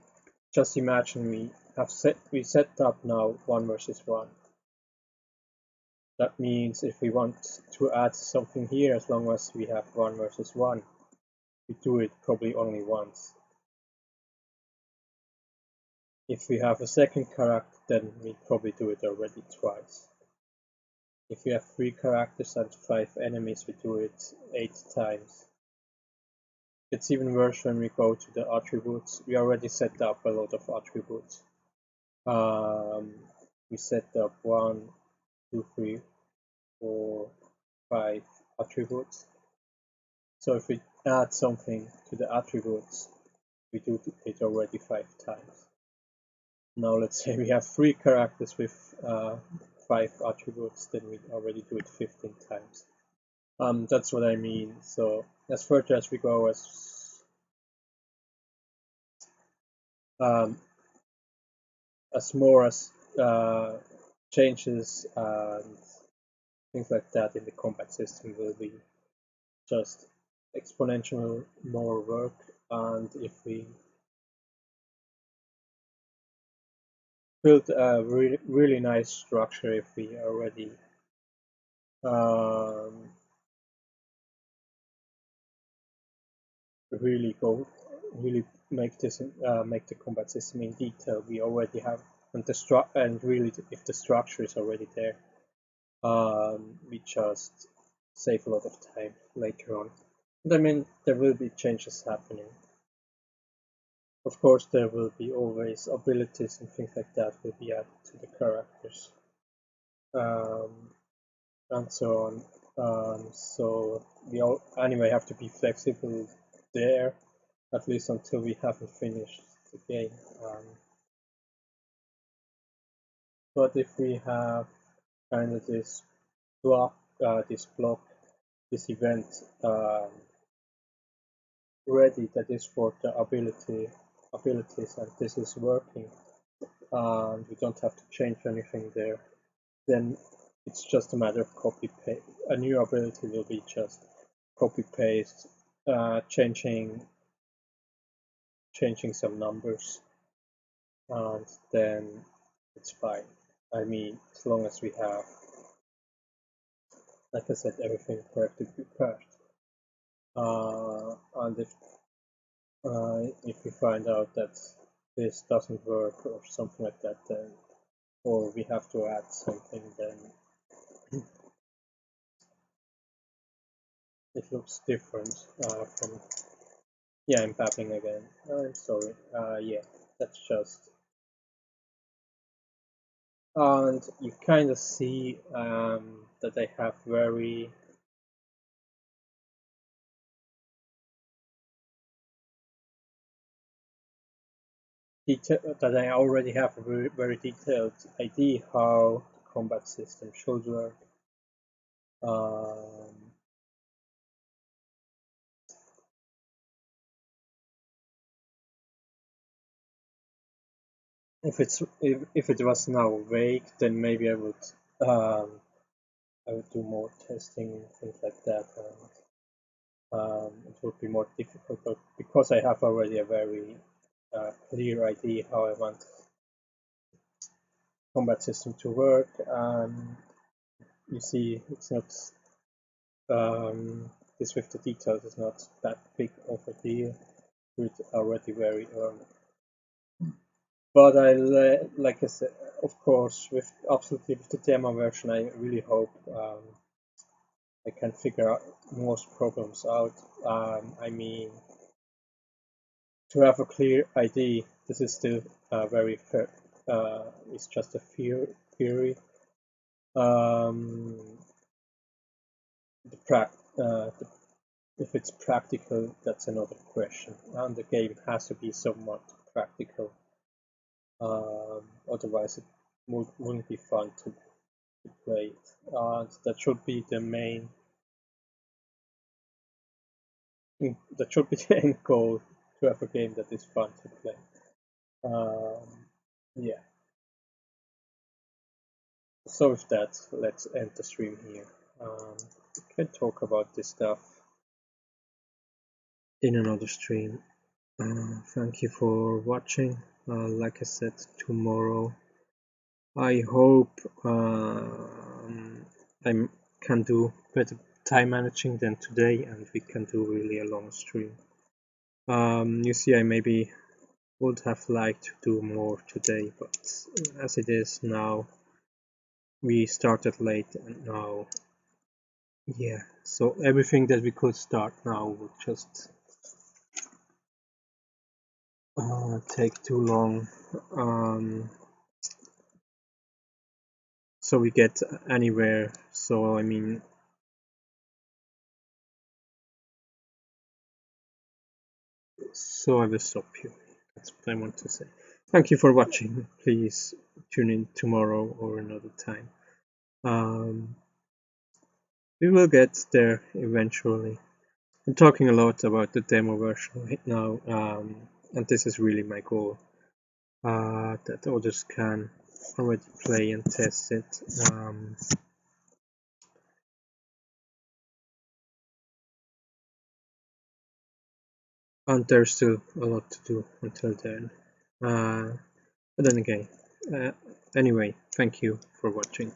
just imagine we set up now 1 versus 1. That means if we want to add something here, as long as we have 1 versus 1, we do it probably only once. If we have a second character, then we probably do it already twice. If we have 3 characters and 5 enemies, we do it 8 times. It's even worse when we go to the attributes. We already set up a lot of attributes. We set up 1, 2, 3, 4, 5 attributes. So if we add something to the attributes, we do it already 5 times. Now let's say we have 3 characters with 5 attributes, then we already do it 15 times. That's what I mean. So as further as we go, as more as changes and things like that in the combat system will be just exponential more work. And if we build a really nice structure, if we already really make the combat system in detail, we already have, and really if the structure is already there, we just save a lot of time later on. And I mean, there will be changes happening. Of course, there will be always abilities and things like that will be added to the characters, and so on. So we all anyway have to be flexible there, at least until we haven't finished the game. But if we have kind of this block, this event ready that is for the abilities, and this is working, and we don't have to change anything there, then it's just a matter of copy paste. A new ability will be just copy paste, changing some numbers, and then it's fine. I mean, as long as we have, like I said, everything correctly prepared. And if we find out that this doesn't work or something like that, then, or we have to add something, then it looks different from. Yeah, I'm babbling again. I'm sorry. Yeah, that's just. And you kind of see that I have very that I already have a very, very detailed idea how the combat system should work. If it was now vague, then maybe I would do more testing and things like that. It would be more difficult, but because I have already a very clear idea how I want combat system to work, you see, it's not this with the details is not that big of a deal. It's already very early. But like I said, of course, with the demo version, I really hope I can figure out most problems out. I mean, to have a clear idea, this is still very fair. It's just a theory. If it's practical, that's another question. And the game has to be somewhat practical. Otherwise, it wouldn't be fun to play it. And that should be the main. That should be the end goal, to have a game that is fun to play. Yeah. So with that, let's end the stream here. We can talk about this stuff in another stream. Thank you for watching. Like I said, tomorrow I hope I can do better time managing than today, and we can do really a long stream. You see, I maybe would have liked to do more today, but as it is now, we started late, and now, yeah, so everything that we could start now would just take too long. So we get anywhere. So I mean, so I will stop here. That's what I want to say. Thank you for watching. Please tune in tomorrow or another time. We will get there eventually. I'm talking a lot about the demo version right now, and this is really my goal. That others can already play and test it. And there's still a lot to do until then. But then again, anyway, thank you for watching.